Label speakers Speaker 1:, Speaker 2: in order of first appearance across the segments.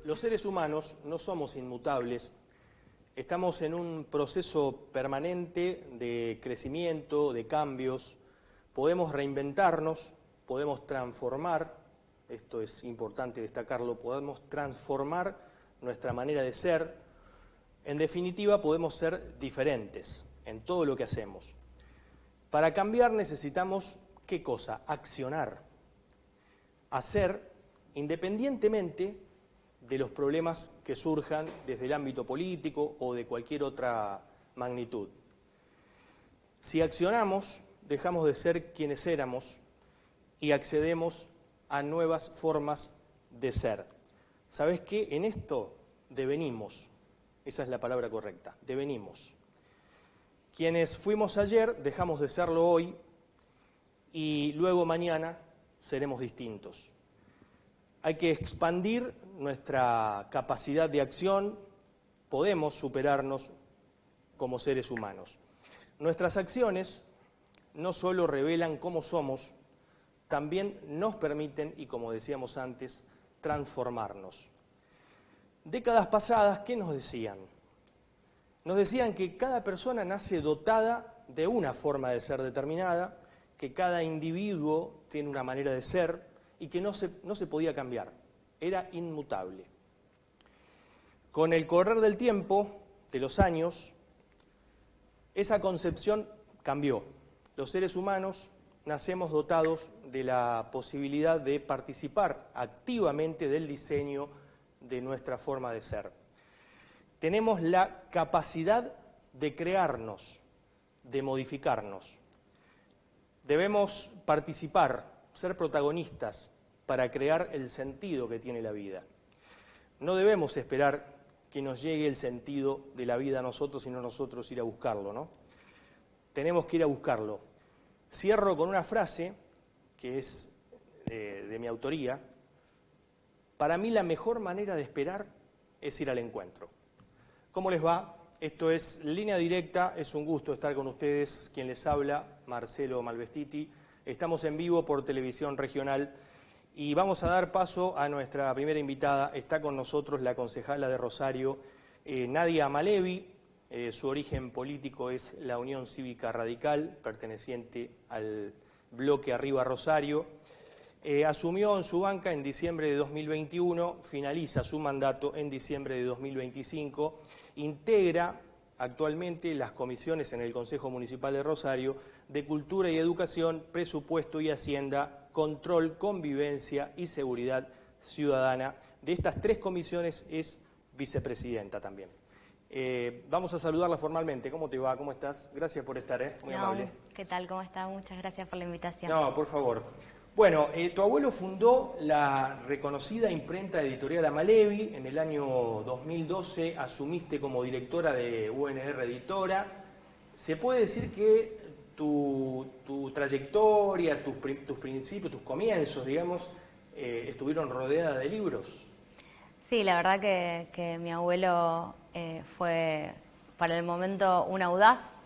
Speaker 1: Los seres humanos no somos inmutables, estamos en un proceso permanente de crecimiento, de cambios, podemos reinventarnos, podemos transformar, esto es importante destacarlo, podemos transformar nuestra manera de ser, en definitiva podemos ser diferentes en todo lo que hacemos. Para cambiar necesitamos, ¿qué cosa? Accionar, hacer independientemente de los problemas que surjan desde el ámbito político o de cualquier otra magnitud. Si accionamos, dejamos de ser quienes éramos y accedemos a nuevas formas de ser. ¿Sabés qué? En esto devenimos, esa es la palabra correcta, devenimos. Quienes fuimos ayer, dejamos de serlo hoy y luego mañana seremos distintos. Hay que expandir nuestra capacidad de acción, podemos superarnos como seres humanos. Nuestras acciones no solo revelan cómo somos, también nos permiten, y como decíamos antes, transformarnos. Décadas pasadas, ¿qué nos decían? Nos decían que cada persona nace dotada de una forma de ser determinada, que cada individuo tiene una manera de ser, y que no se podía cambiar, era inmutable. Con el correr del tiempo, de los años, esa concepción cambió. Los seres humanos nacemos dotados de la posibilidad de participar activamente del diseño de nuestra forma de ser. Tenemos la capacidad de crearnos, de modificarnos. Debemos participar, ser protagonistas para crear el sentido que tiene la vida. No debemos esperar que nos llegue el sentido de la vida a nosotros, sino nosotros ir a buscarlo, ¿no? Tenemos que ir a buscarlo. Cierro con una frase que es de mi autoría. Para mí la mejor manera de esperar es ir al encuentro. ¿Cómo les va? Esto es Línea Directa, es un gusto estar con ustedes. Quien les habla, Marcelo Malvestiti. Estamos en vivo por Televisión Regional y vamos a dar paso a nuestra primera invitada. Está con nosotros la concejala de Rosario, Nadia Malevi. Su origen político es la Unión Cívica Radical, perteneciente al bloque Arriba Rosario. Asumió en su banca en diciembre de 2021, finaliza su mandato en diciembre de 2025, integra actualmente las comisiones en el Consejo Municipal de Rosario de Cultura y Educación, Presupuesto y Hacienda, Control, Convivencia y Seguridad Ciudadana. De estas tres comisiones es vicepresidenta también. Vamos a saludarla formalmente. ¿Cómo te va? ¿Cómo estás? Gracias por estar, muy amable.
Speaker 2: ¿Qué tal? ¿Cómo está? Muchas gracias por la invitación.
Speaker 1: No, por favor. Bueno, tu abuelo fundó la reconocida imprenta editorial Amalevi. En el año 2012 asumiste como directora de UNR Editora. ¿Se puede decir que tu trayectoria, tus principios, tus comienzos, digamos, estuvieron rodeadas de libros?
Speaker 2: Sí, la verdad que mi abuelo fue para el momento un audaz.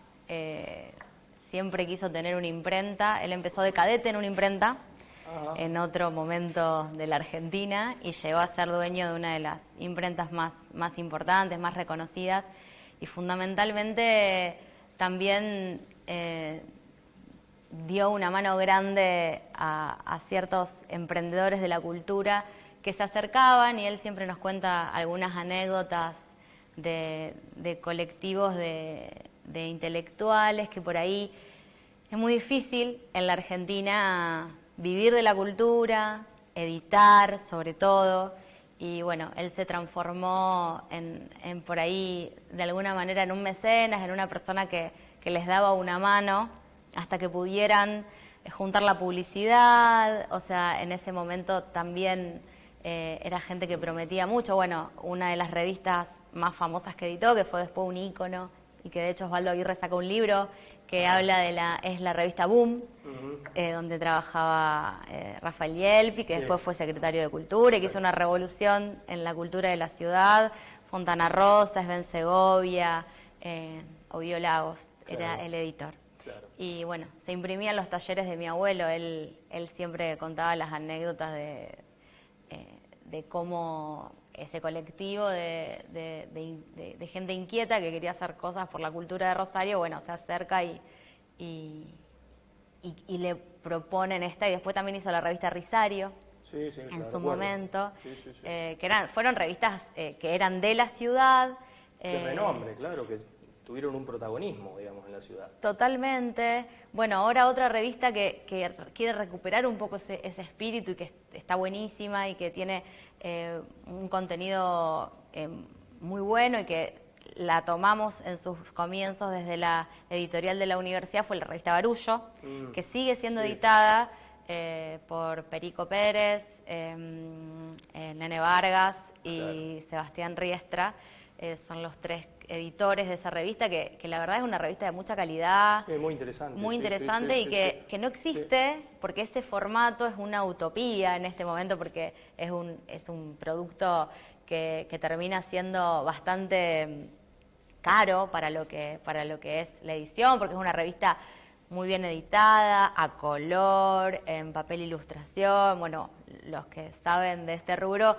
Speaker 2: Siempre quiso tener una imprenta. Él empezó de cadete en una imprenta. Ajá. En otro momento de la Argentina y llegó a ser dueño de una de las imprentas más importantes, más reconocidas y fundamentalmente también dio una mano grande a ciertos emprendedores de la cultura que se acercaban y él siempre nos cuenta algunas anécdotas de colectivos de intelectuales que por ahí es muy difícil en la Argentina vivir de la cultura, editar sobre todo, y bueno, él se transformó en por ahí de alguna manera en un mecenas, en una persona que les daba una mano hasta que pudieran juntar la publicidad. O sea, en ese momento también era gente que prometía mucho. Bueno, una de las revistas más famosas que editó, que fue después un ícono, y que de hecho Osvaldo Aguirre sacó un libro que habla es la revista Boom, donde trabajaba Rafael Yelpi, que después fue secretario de Cultura y que hizo una revolución en la cultura de la ciudad. Fontana Rosa, Sven Segovia, Ovidio Lagos, era el editor. Claro. Y bueno, se imprimían los talleres de mi abuelo. Él siempre contaba las anécdotas de cómo ese colectivo de gente inquieta que quería hacer cosas por la cultura de Rosario, bueno, se acerca y le proponen esta, y después también hizo la revista Risario.
Speaker 1: Sí, sí,
Speaker 2: en
Speaker 1: claro,
Speaker 2: su
Speaker 1: recuerdo.
Speaker 2: momento,
Speaker 1: Sí, sí, sí.
Speaker 2: fueron revistas que eran de la ciudad.
Speaker 1: De renombre, claro, que tuvieron un protagonismo, digamos, en la ciudad.
Speaker 2: Totalmente. Bueno, ahora otra revista que quiere recuperar un poco ese espíritu y que está buenísima y que tiene un contenido muy bueno y que la tomamos en sus comienzos desde la editorial de la universidad, fue la revista Barullo, que sigue siendo editada por Perico Pérez, Nene Vargas y Sebastián Riestra. Son los tres editores de esa revista, que la verdad es una revista de mucha calidad.
Speaker 1: Sí, muy interesante.
Speaker 2: Muy interesante, y que no existe, porque ese formato es una utopía en este momento, porque es un producto que termina siendo bastante caro para lo que es la edición, porque es una revista muy bien editada, a color, en papel ilustración. Bueno, los que saben de este rubro,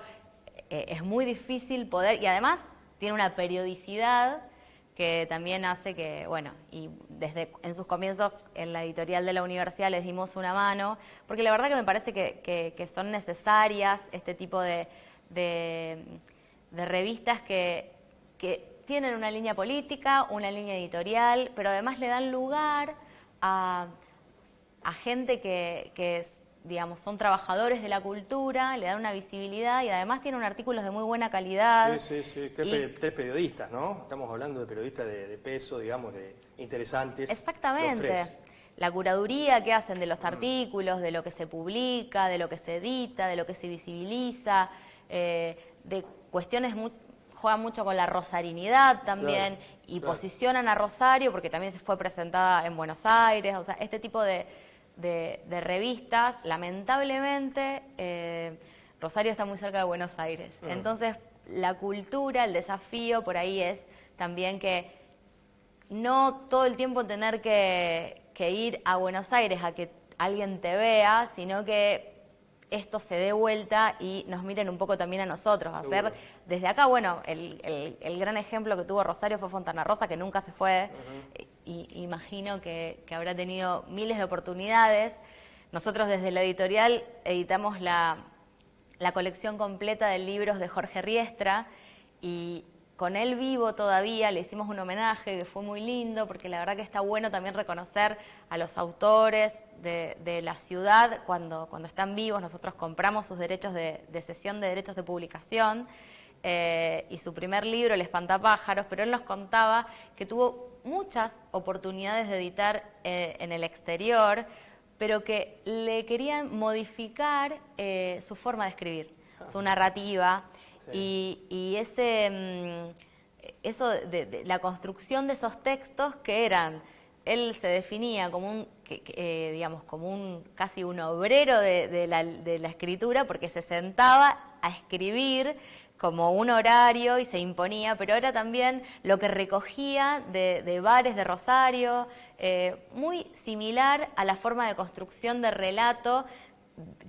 Speaker 2: es muy difícil poder, y además tiene una periodicidad que también hace que, bueno, y desde en sus comienzos en la editorial de la universidad les dimos una mano, porque la verdad que me parece que son necesarias este tipo de revistas que tienen una línea política, una línea editorial, pero además le dan lugar a gente que digamos, son trabajadores de la cultura, le dan una visibilidad y además tienen artículos de muy buena calidad.
Speaker 1: Sí, sí, sí. Tres periodistas, ¿no? Estamos hablando de periodistas de peso, digamos, de interesantes.
Speaker 2: Exactamente.
Speaker 1: Los tres.
Speaker 2: La curaduría que hacen de los artículos, de lo que se publica, de lo que se edita, de lo que se visibiliza, de cuestiones juegan mucho con la rosarinidad también,
Speaker 1: Claro,
Speaker 2: y
Speaker 1: claro.
Speaker 2: posicionan a Rosario porque también se fue presentada en Buenos Aires. O sea, este tipo de revistas, lamentablemente, Rosario está muy cerca de Buenos Aires. Entonces, la cultura, el desafío por ahí es también que no todo el tiempo tener que ir a Buenos Aires a que alguien te vea, sino que esto se dé vuelta y nos miren un poco también a nosotros. Hacer desde acá, bueno, el gran ejemplo que tuvo Rosario fue Fontana Rosa, que nunca se fue, y imagino que habrá tenido miles de oportunidades. Nosotros desde la editorial editamos la colección completa de libros de Jorge Riestra, y con él vivo todavía le hicimos un homenaje que fue muy lindo, porque la verdad que está bueno también reconocer a los autores de la ciudad cuando están vivos. Nosotros compramos sus derechos de cesión de derechos de publicación, y su primer libro, El Espantapájaros, pero él nos contaba que tuvo muchas oportunidades de editar en el exterior, pero que le querían modificar su forma de escribir, su narrativa. Sí. Y eso de la construcción de esos textos que eran, él se definía como digamos, como casi un obrero de la escritura, porque se sentaba a escribir como un horario y se imponía, pero era también lo que recogía de bares de Rosario, muy similar a la forma de construcción de relato,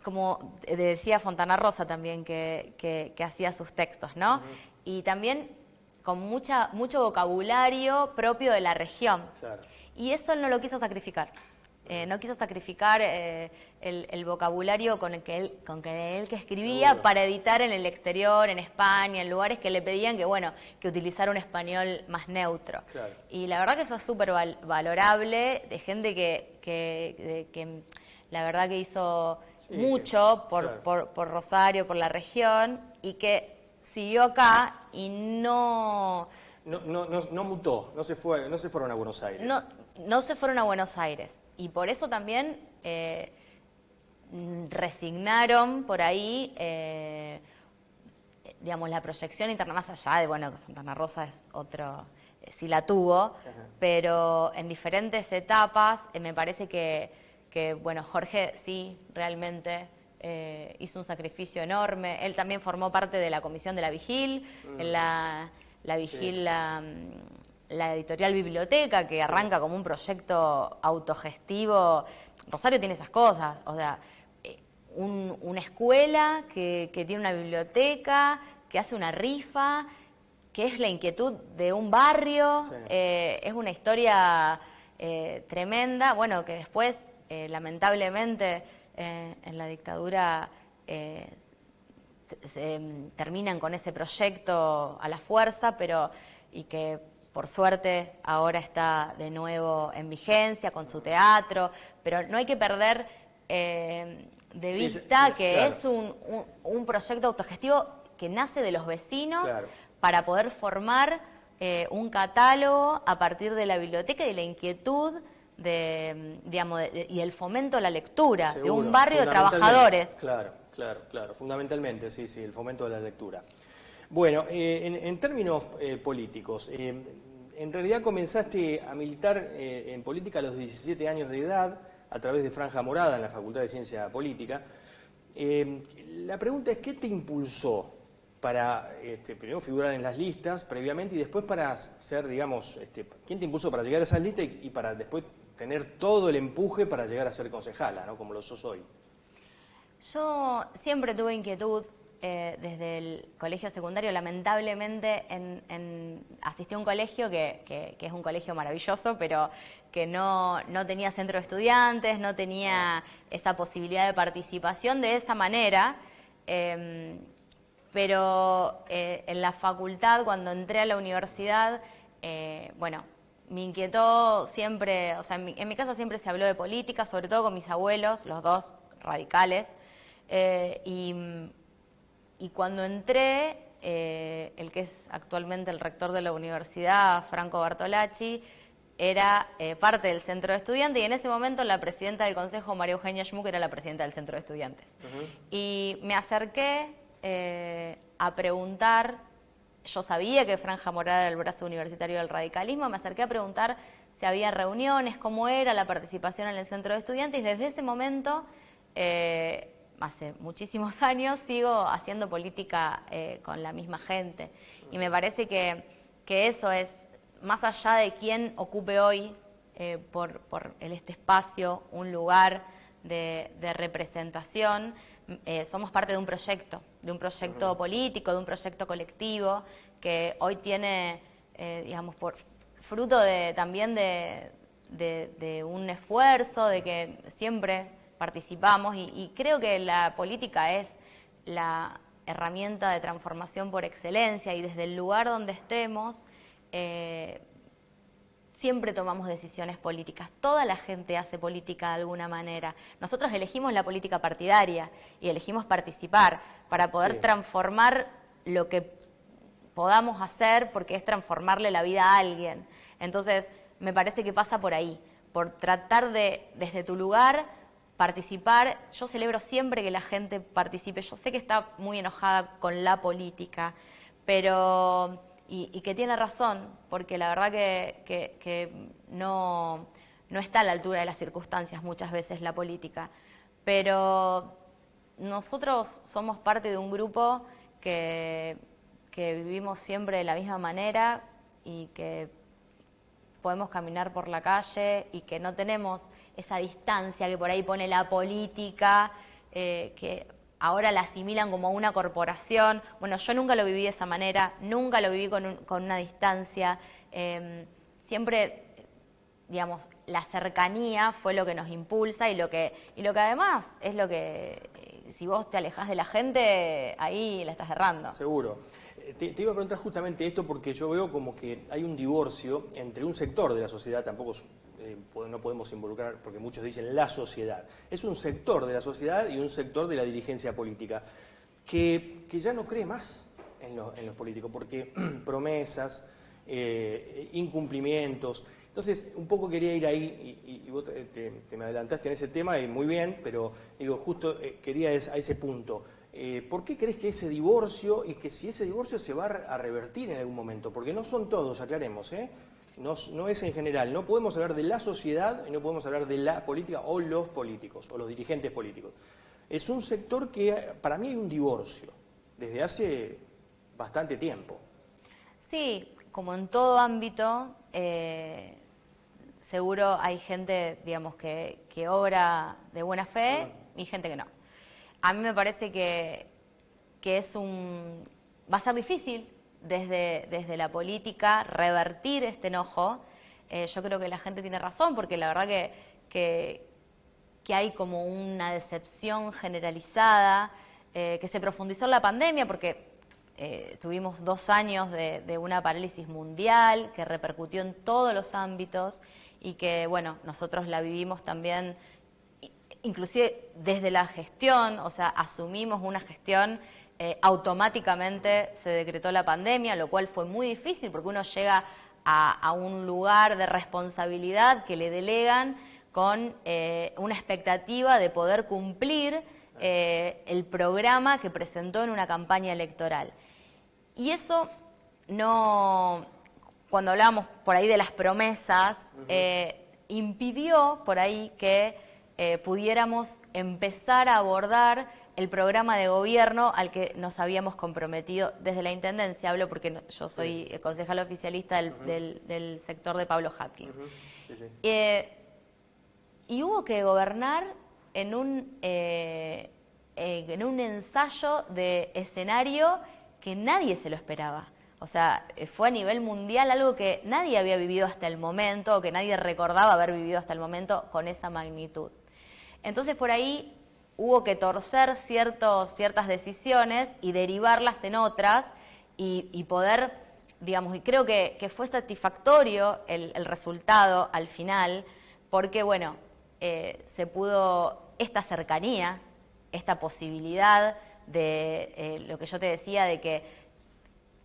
Speaker 2: como decía Fontana Rosa también, que hacía sus textos, ¿no? Y también con mucho vocabulario propio de la región. Claro. Y eso él no lo quiso sacrificar. No quiso sacrificar el vocabulario con que él escribía. Seguro. Para editar en el exterior, en España, en lugares que le pedían que utilizara un español más neutro. Claro. Y la verdad que eso es súper valorable, de gente que la verdad que hizo mucho por Rosario, por la región, y que siguió acá y no
Speaker 1: mutó, no se fueron a Buenos Aires.
Speaker 2: No se fueron a Buenos Aires. Y por eso también resignaron por ahí, digamos, la proyección interna, más allá de, bueno, que Fontana Rosa es otro, sí la tuvo, pero en diferentes etapas me parece que, bueno, Jorge sí, realmente hizo un sacrificio enorme. Él también formó parte de la comisión de la Vigil, la Vigil, la editorial Biblioteca, que arranca como un proyecto autogestivo. Rosario tiene esas cosas, o sea, una escuela que tiene una biblioteca, que hace una rifa, que es la inquietud de un barrio,
Speaker 1: Sí.
Speaker 2: Es una historia tremenda, bueno, que después, lamentablemente, en la dictadura terminan con ese proyecto a la fuerza, y que por suerte ahora está de nuevo en vigencia con su teatro, pero no hay que perder de vista que
Speaker 1: claro.
Speaker 2: es un proyecto autogestivo que nace de los vecinos,
Speaker 1: Claro.
Speaker 2: para poder formar un catálogo a partir de la biblioteca y de la inquietud y el fomento a la lectura de
Speaker 1: Seguro,
Speaker 2: un barrio de
Speaker 1: fundamentalmente.
Speaker 2: trabajadores.
Speaker 1: Claro, fundamentalmente, sí, el fomento de la lectura. Bueno, en términos políticos, en realidad comenzaste a militar en política a los 17 años de edad, a través de Franja Morada en la Facultad de Ciencia Política. La pregunta es, ¿qué te impulsó para primero figurar en las listas previamente y después para ser, digamos, quién te impulsó para llegar a esas listas y para después tener todo el empuje para llegar a ser concejala, ¿no? Como lo sos hoy?
Speaker 2: Yo siempre tuve inquietud desde el colegio secundario. Lamentablemente asistí a un colegio que es un colegio maravilloso, pero que no tenía centro de estudiantes, no tenía esa posibilidad de participación de esa manera. Pero en la facultad, cuando entré a la universidad, bueno, me inquietó siempre, o sea, en mi casa siempre se habló de política, sobre todo con mis abuelos, los dos radicales, y cuando entré, el que es actualmente el rector de la universidad, Franco Bartolacci, era parte del centro de estudiantes, y en ese momento la presidenta del consejo, María Eugenia Schmuck, era la presidenta del centro de estudiantes. Y me acerqué a preguntar, yo sabía que Franja Morada era el brazo universitario del radicalismo, me acerqué a preguntar si había reuniones, cómo era la participación en el centro de estudiantes, y desde ese momento, hace muchísimos años, sigo haciendo política con la misma gente. Y me parece que eso es, más allá de quién ocupe hoy por este espacio, un lugar de representación, somos parte de un proyecto político, de un proyecto colectivo, que hoy tiene, digamos, por fruto también de un esfuerzo, de que siempre participamos, y creo que la política es la herramienta de transformación por excelencia, y desde el lugar donde estemos, siempre tomamos decisiones políticas. Toda la gente hace política de alguna manera. Nosotros elegimos la política partidaria y elegimos participar para poder transformar lo que podamos hacer, porque es transformarle la vida a alguien. Entonces, me parece que pasa por ahí, por tratar de, desde tu lugar, participar. Yo celebro siempre que la gente participe. Yo sé que está muy enojada con la política, pero y que tiene razón, porque la verdad que no está a la altura de las circunstancias muchas veces la política. Pero nosotros somos parte de un grupo que vivimos siempre de la misma manera, y que podemos caminar por la calle, y que no tenemos esa distancia que por ahí pone la política, que ahora la asimilan como una corporación. Bueno, yo nunca lo viví de esa manera, nunca lo viví con una distancia. Siempre, digamos, la cercanía fue lo que nos impulsa, y lo que además es lo que, si vos te alejás de la gente, ahí la estás errando.
Speaker 1: Seguro. Te iba a preguntar justamente esto, porque yo veo como que hay un divorcio entre un sector de la sociedad, tampoco no podemos involucrar, porque muchos dicen la sociedad. Es un sector de la sociedad y un sector de la dirigencia política que ya no cree más en los políticos, porque promesas, incumplimientos. Entonces, un poco quería ir ahí, y vos te me adelantaste en ese tema, y muy bien, pero digo, justo quería a ese punto. ¿Por qué crees que ese divorcio, y que si ese divorcio se va a revertir en algún momento? Porque no son todos, aclaremos, no es en general. No podemos hablar de la sociedad y no podemos hablar de la política o los políticos o los dirigentes políticos. Es un sector que para mí hay un divorcio desde hace bastante tiempo.
Speaker 2: Sí, como en todo ámbito, seguro hay gente, digamos, que obra de buena fe y gente que no. A mí me parece que es va a ser difícil desde la política revertir este enojo. Yo creo que la gente tiene razón, porque la verdad que hay como una decepción generalizada, que se profundizó en la pandemia, porque tuvimos 2 años de una parálisis mundial que repercutió en todos los ámbitos y que, bueno, nosotros la vivimos también, inclusive desde la gestión, o sea, asumimos una gestión, automáticamente se decretó la pandemia, lo cual fue muy difícil porque uno llega a un lugar de responsabilidad que le delegan con una expectativa de poder cumplir el programa que presentó en una campaña electoral. Y eso no, cuando hablábamos por ahí de las promesas, impidió por ahí que pudiéramos empezar a abordar el programa de gobierno al que nos habíamos comprometido desde la Intendencia. Hablo porque yo soy concejal oficialista del sector de Pablo Hapkin.
Speaker 1: Sí, sí.
Speaker 2: Y hubo que gobernar en un ensayo de escenario que nadie se lo esperaba. O sea, fue a nivel mundial algo que nadie había vivido hasta el momento, o que nadie recordaba haber vivido hasta el momento con esa magnitud. Entonces, por ahí hubo que torcer ciertas decisiones y derivarlas en otras y poder, digamos, y creo que fue satisfactorio el resultado al final, porque, bueno, se pudo esta cercanía, esta posibilidad de lo que yo te decía, de que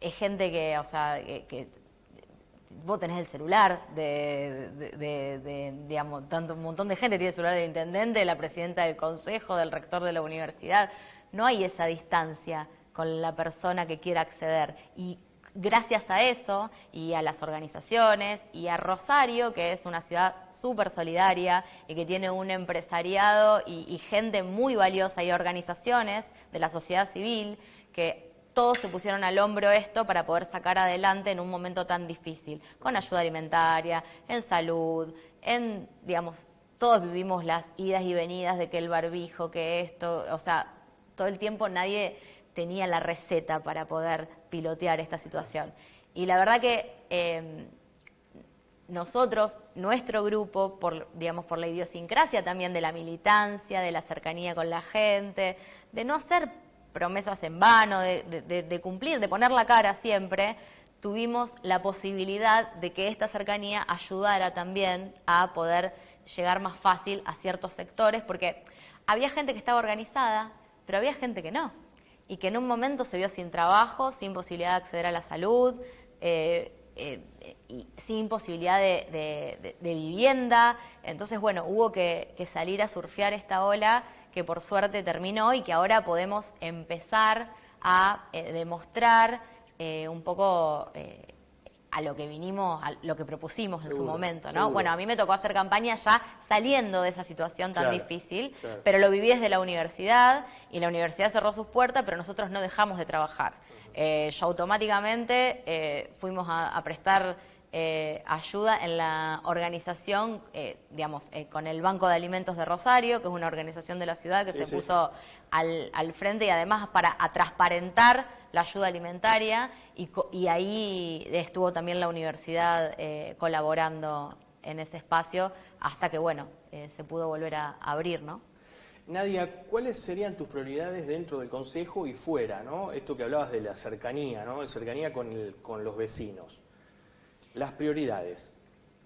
Speaker 2: es gente que, o sea, que vos tenés el celular digamos, tanto un montón de gente tiene el celular del intendente, de la presidenta del consejo, del rector de la universidad. No hay esa distancia con la persona que quiera acceder. Y gracias a eso, y a las organizaciones, y a Rosario, que es una ciudad súper solidaria y que tiene un empresariado y gente muy valiosa, y organizaciones de la sociedad civil, que todos se pusieron al hombro esto para poder sacar adelante en un momento tan difícil, con ayuda alimentaria, en salud, digamos, todos vivimos las idas y venidas de que el barbijo, que esto, o sea, todo el tiempo nadie tenía la receta para poder pilotear esta situación. Y la verdad que nosotros, nuestro grupo, digamos, por la idiosincrasia también de la militancia, de la cercanía con la gente, de no hacer promesas en vano, de cumplir, de poner la cara siempre, tuvimos la posibilidad de que esta cercanía ayudara también a poder llegar más fácil a ciertos sectores, porque había gente que estaba organizada, pero había gente que no, y que en un momento se vio sin trabajo, sin posibilidad de acceder a la salud, y sin posibilidad de vivienda. Entonces, bueno, hubo que salir a surfear esta ola que por suerte terminó y que ahora podemos empezar a demostrar un poco a lo que vinimos, a lo que propusimos en su momento, ¿no?
Speaker 1: Seguro.
Speaker 2: Bueno, a mí me tocó hacer campaña ya saliendo de esa situación tan difícil,
Speaker 1: claro.
Speaker 2: pero lo viví desde la universidad, y la universidad cerró sus puertas, pero nosotros no dejamos de trabajar. Yo automáticamente fuimos a prestar ayuda en la organización, digamos, con el Banco de Alimentos de Rosario, que es una organización de la ciudad que se puso al frente, y además para transparentar la ayuda alimentaria, y ahí estuvo también la universidad colaborando en ese espacio hasta que, bueno, se pudo volver a abrir, ¿no?
Speaker 1: Nadia, ¿cuáles serían tus prioridades dentro del Consejo y fuera, ¿no? Esto que hablabas de la cercanía, ¿no? La cercanía con los vecinos. Las prioridades.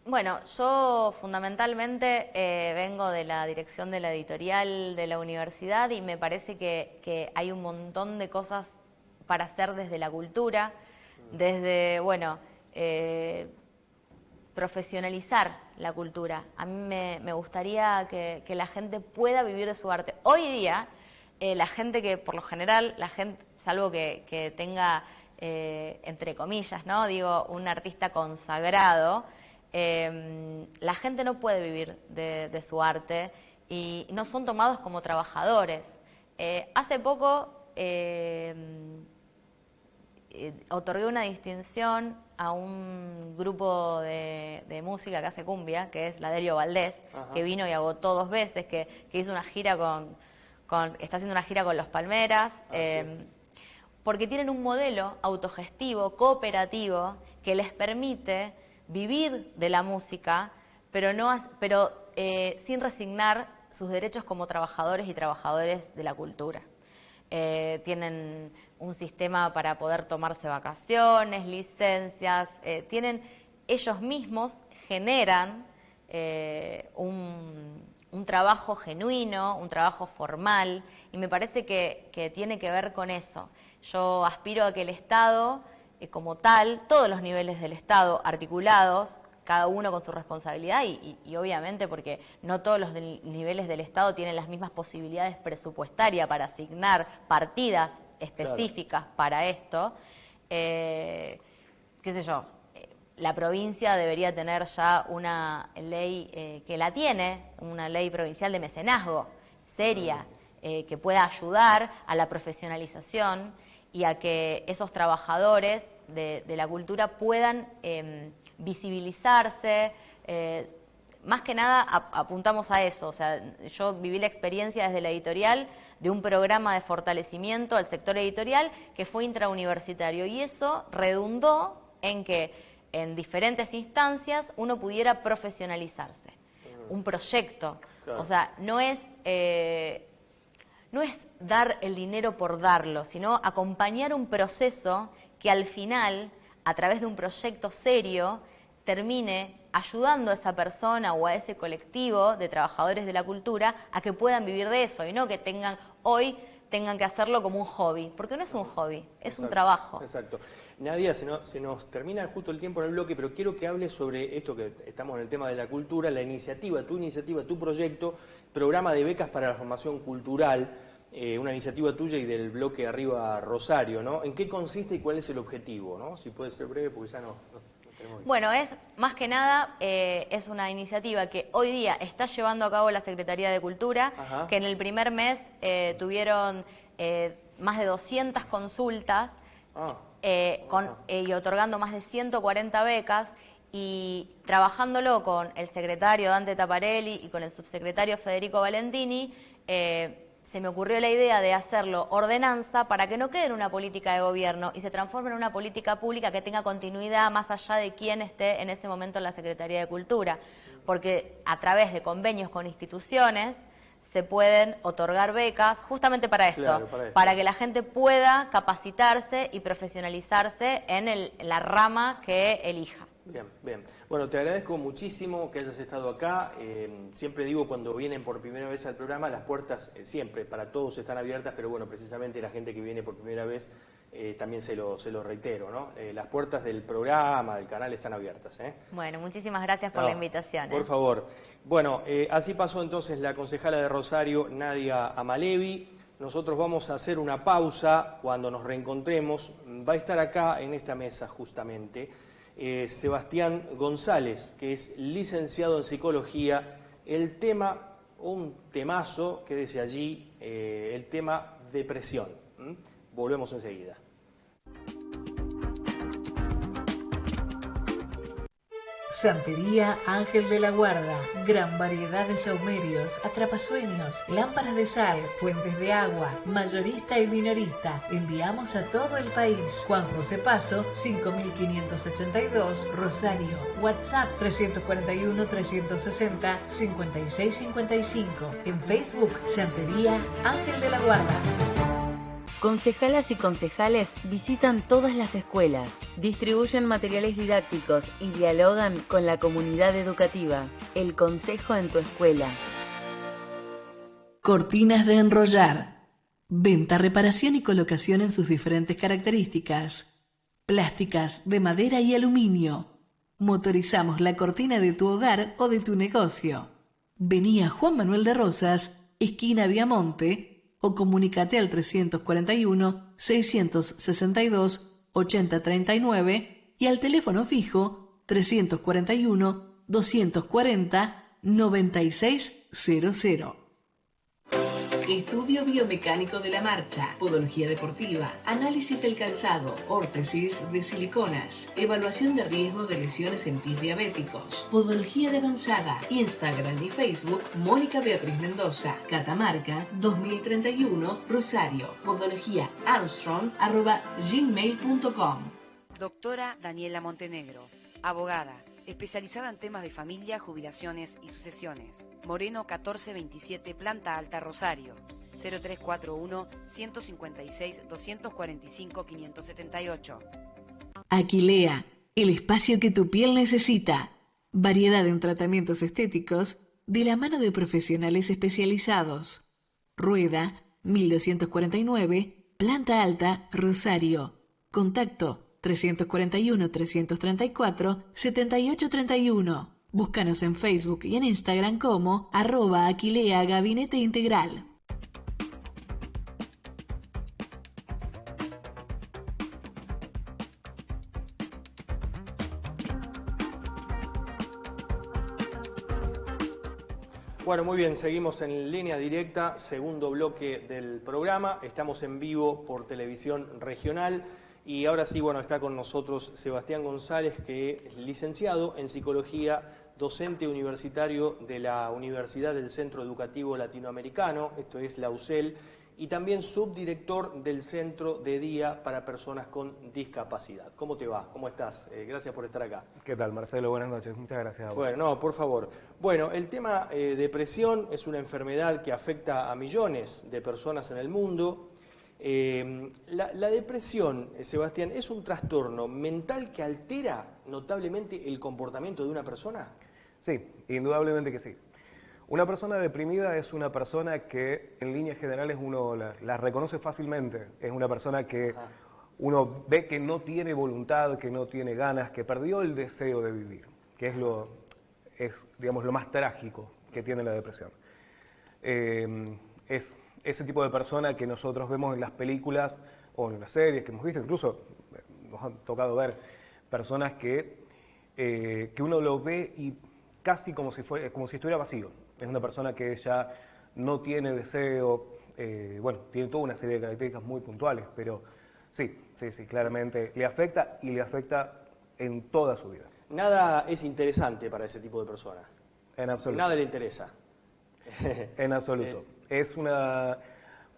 Speaker 2: Bueno, yo fundamentalmente vengo de la dirección de la editorial de la universidad, y me parece que hay un montón de cosas para hacer desde la cultura, desde, bueno, profesionalizar la cultura. A mí me gustaría que la gente pueda vivir de su arte. Hoy día, la gente que, por lo general, la gente, salvo que tenga, entre comillas, ¿no? Digo, un artista consagrado, la gente no puede vivir de su arte y no son tomados como trabajadores. Hace poco otorgué una distinción a un grupo de música que hace cumbia, que es la Delio Valdés, que vino y agotó 2 veces, que hizo una gira está haciendo una gira con Los Palmeras. porque tienen un modelo autogestivo, cooperativo, que les permite vivir de la música, pero sin resignar sus derechos como trabajadores y trabajadoras de la cultura. Tienen un sistema para poder tomarse vacaciones, licencias, ellos mismos generan un trabajo genuino, un trabajo formal, y me parece que tiene que ver con eso. Yo aspiro a que el Estado, como tal, todos los niveles del Estado articulados, cada uno con su responsabilidad y obviamente porque no todos los niveles del Estado tienen las mismas posibilidades presupuestarias para asignar partidas específicas para esto, qué sé yo, la provincia debería tener ya una ley que la tiene, una ley provincial de mecenazgo seria, que pueda ayudar a la profesionalización y a que esos trabajadores de la cultura puedan visibilizarse. Más que nada apuntamos a eso. O sea, yo viví la experiencia desde la editorial de un programa de fortalecimiento al sector editorial que fue intrauniversitario, y eso redundó en que en diferentes instancias uno pudiera profesionalizarse. Un proyecto. Claro. O sea, no es dar el dinero por darlo, sino acompañar un proceso que al final, a través de un proyecto serio, termine ayudando a esa persona o a ese colectivo de trabajadores de la cultura a que puedan vivir de eso, y no que tengan que hacerlo como un hobby, porque no es un hobby, es un trabajo.
Speaker 1: Exacto. Nadia, se nos termina justo el tiempo en el bloque, pero quiero que hables sobre esto que estamos en el tema de la cultura, la iniciativa, tu proyecto, programa de becas para la formación cultural, una iniciativa tuya y del bloque Arriba Rosario, ¿no? ¿En qué consiste y cuál es el objetivo, ¿no? Si puede ser breve, porque ya no tenemos...
Speaker 2: Bueno, es más que nada, es una iniciativa que hoy día está llevando a cabo la Secretaría de Cultura, Ajá. que en el primer mes tuvieron más de 200 consultas y otorgando más de 140 becas, y trabajándolo con el secretario Dante Taparelli y con el subsecretario Federico Valentini, se me ocurrió la idea de hacerlo ordenanza para que no quede en una política de gobierno y se transforme en una política pública que tenga continuidad más allá de quién esté en ese momento en la Secretaría de Cultura. Porque a través de convenios con instituciones se pueden otorgar becas justamente para esto, claro, para que la gente pueda capacitarse y profesionalizarse en la rama que elija.
Speaker 1: Bien, bien. Bueno, te agradezco muchísimo que hayas estado acá. Siempre digo, cuando vienen por primera vez al programa, las puertas siempre para todos están abiertas, pero bueno, precisamente la gente que viene por primera vez, también se lo reitero, ¿no? Las puertas del programa, del canal, están abiertas.
Speaker 2: Bueno, muchísimas gracias por la invitación.
Speaker 1: Por favor. Bueno, así pasó entonces la concejala de Rosario, Nadia Amalevi. Nosotros vamos a hacer una pausa. Cuando nos reencontremos, va a estar acá en esta mesa justamente Sebastián González, que es licenciado en Psicología. El tema, un temazo, quédese allí, el tema depresión. Volvemos enseguida.
Speaker 3: Santería Ángel de la Guarda, gran variedad de saumerios, atrapasueños, lámparas de sal, fuentes de agua, mayorista y minorista. Enviamos a todo el país. Juan José Paso, 5582, Rosario. WhatsApp 341-360-5655. En Facebook, Santería Ángel de la Guarda.
Speaker 4: Concejalas y concejales visitan todas las escuelas, distribuyen materiales didácticos y dialogan con la comunidad educativa. El Consejo en tu escuela.
Speaker 3: Cortinas de enrollar. Venta, reparación y colocación en sus diferentes características. Plásticas, de madera y aluminio. Motorizamos la cortina de tu hogar o de tu negocio. Vení a Juan Manuel de Rosas, esquina Viamonte, o comunícate al 341-662-8039 y al teléfono fijo 341-240-9600. Estudio biomecánico de la marcha, podología deportiva, análisis del calzado, órtesis de siliconas, evaluación de riesgo de lesiones en pies diabéticos, podología de avanzada, Instagram y Facebook, Mónica Beatriz Mendoza, Catamarca 2031, Rosario, podología Armstrong@gmail.com.
Speaker 5: Doctora Daniela Montenegro, abogada, especializada en temas de familia, jubilaciones y sucesiones. Moreno 1427, Planta Alta, Rosario. 0341-156-245-578.
Speaker 3: Aquilea, el espacio que tu piel necesita. Variedad en tratamientos estéticos de la mano de profesionales especializados. Rueda 1249, Planta Alta, Rosario. Contacto 341-334-7831. Búscanos en Facebook y en Instagram como @Aquilea Gabinete Integral.
Speaker 1: Bueno, muy bien, seguimos en línea directa, segundo bloque del programa. Estamos en vivo por televisión regional. Y ahora sí, bueno, está con nosotros Sebastián González, que es licenciado en Psicología, docente universitario de la Universidad del Centro Educativo Latinoamericano, esto es la UCEL, y también subdirector del Centro de Día para Personas con Discapacidad. ¿Cómo te va? ¿Cómo estás? Gracias por estar acá.
Speaker 6: ¿Qué tal, Marcelo? Buenas noches. Muchas gracias a vos.
Speaker 1: Bueno, no, por favor. Bueno, el tema depresión es una enfermedad que afecta a millones de personas en el mundo. La depresión, Sebastián, ¿es un trastorno mental que altera notablemente el comportamiento de una persona?
Speaker 6: Sí, indudablemente que sí. Una persona deprimida es una persona que en líneas generales uno la reconoce fácilmente. Es una persona que uno ve que no tiene voluntad, que no tiene ganas, que perdió el deseo de vivir, que es digamos, lo más trágico que tiene la depresión. Es ese tipo de persona que nosotros vemos en las películas o en las series que hemos visto, incluso nos han tocado ver personas que uno lo ve y casi como si estuviera vacío. Es una persona que ya no tiene deseo, bueno, tiene toda una serie de características muy puntuales, pero sí, claramente le afecta y le afecta en toda su vida.
Speaker 1: Nada es interesante para ese tipo de personas.
Speaker 6: En absoluto.
Speaker 1: Nada le interesa.
Speaker 6: En absoluto.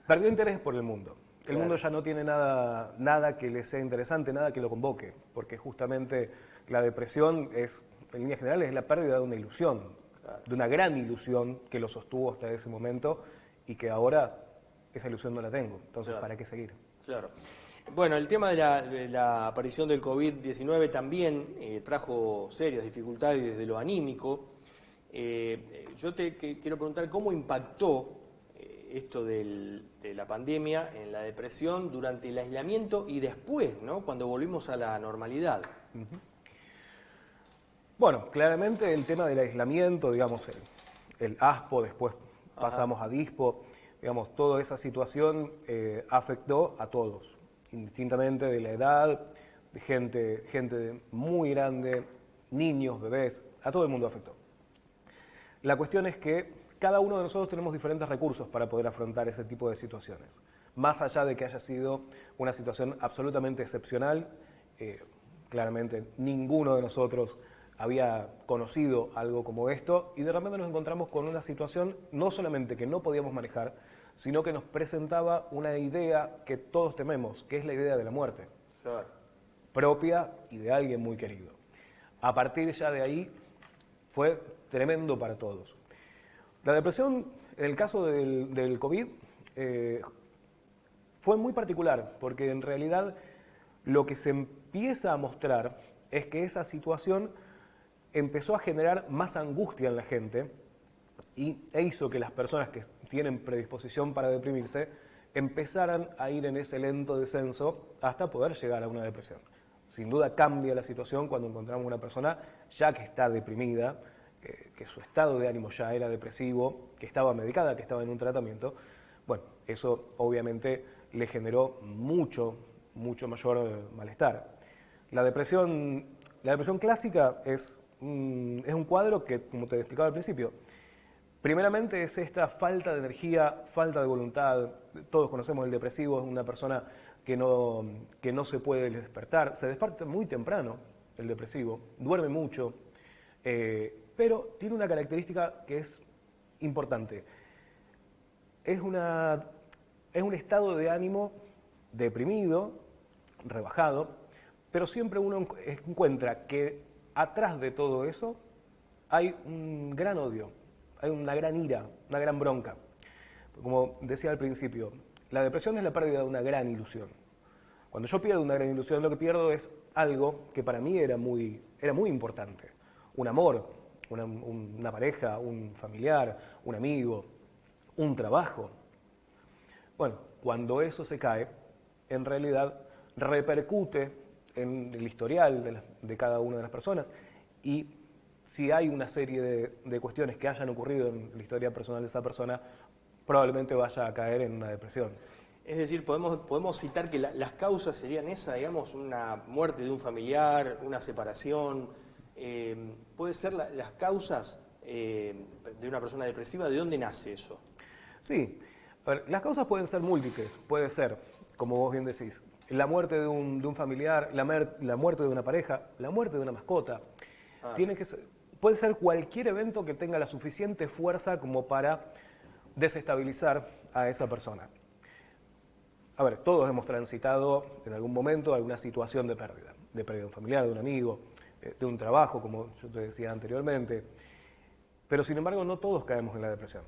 Speaker 6: Perdió interés por el mundo. El mundo ya no tiene nada que le sea interesante, nada que lo convoque, porque justamente la depresión en líneas generales, es la pérdida de una ilusión, de una gran ilusión que lo sostuvo hasta ese momento y que ahora esa ilusión no la tengo. Entonces, ¿para qué seguir?
Speaker 1: Claro. Bueno, el tema de la aparición del COVID-19 también trajo serias dificultades desde lo anímico. Yo te quiero preguntar cómo impactó esto de la pandemia en la depresión durante el aislamiento y después, ¿no? Cuando volvimos a la normalidad.
Speaker 6: Bueno, claramente el tema del aislamiento, digamos, el ASPO, después pasamos a DISPO, digamos, toda esa situación afectó a todos, indistintamente de la edad, de gente muy grande, niños, bebés, a todo el mundo afectó. La cuestión es que cada uno de nosotros tenemos diferentes recursos para poder afrontar ese tipo de situaciones. Más allá de que haya sido una situación absolutamente excepcional, claramente ninguno de nosotros había conocido algo como esto y de repente nos encontramos con una situación no solamente que no podíamos manejar, sino que nos presentaba una idea que todos tememos, que es la idea de la muerte, propia y de alguien muy querido. A partir ya de ahí fue tremendo para todos. La depresión, en el caso del COVID, fue muy particular, porque en realidad lo que se empieza a mostrar es que esa situación empezó a generar más angustia en la gente e hizo que las personas que tienen predisposición para deprimirse empezaran a ir en ese lento descenso hasta poder llegar a una depresión. Sin duda cambia la situación cuando encontramos una persona ya que está deprimida, que su estado de ánimo ya era depresivo, que estaba medicada, que estaba en un tratamiento. Bueno, eso obviamente le generó mucho mayor malestar. La depresión clásica es un cuadro que, como te explicaba al principio, Primeramente es esta falta de energía, falta de voluntad. Todos conocemos el depresivo, es una persona que no se puede despertar. Se despierta muy temprano el depresivo, duerme mucho, pero tiene una característica que es importante. Es un estado de ánimo deprimido, rebajado, pero siempre uno encuentra que atrás de todo eso hay un gran odio, hay una gran ira, una gran bronca. Como decía al principio, la depresión es la pérdida de una gran ilusión. Cuando yo pierdo una gran ilusión, lo que pierdo es algo que para mí era muy importante. Un amor, una pareja, un familiar, un amigo, un trabajo. Bueno, cuando eso se cae, en realidad repercute en el historial de cada una de las personas, y si hay una serie de cuestiones que hayan ocurrido en la historia personal de esa persona, probablemente vaya a caer en una depresión.
Speaker 1: Es decir, podemos citar que las causas serían esa, digamos, una muerte de un familiar, una separación. ¿Puede ser las causas de una persona depresiva? ¿De dónde nace eso?
Speaker 6: Sí, a ver, las causas pueden ser múltiples. Puede ser, como vos bien decís, la muerte de un familiar, la muerte de una pareja, la muerte de una mascota. Puede ser cualquier evento que tenga la suficiente fuerza como para desestabilizar a esa persona. A ver, todos hemos transitado en algún momento alguna situación de pérdida de un familiar, de un amigo, de un trabajo, como yo te decía anteriormente. Pero sin embargo, no todos caemos en la depresión.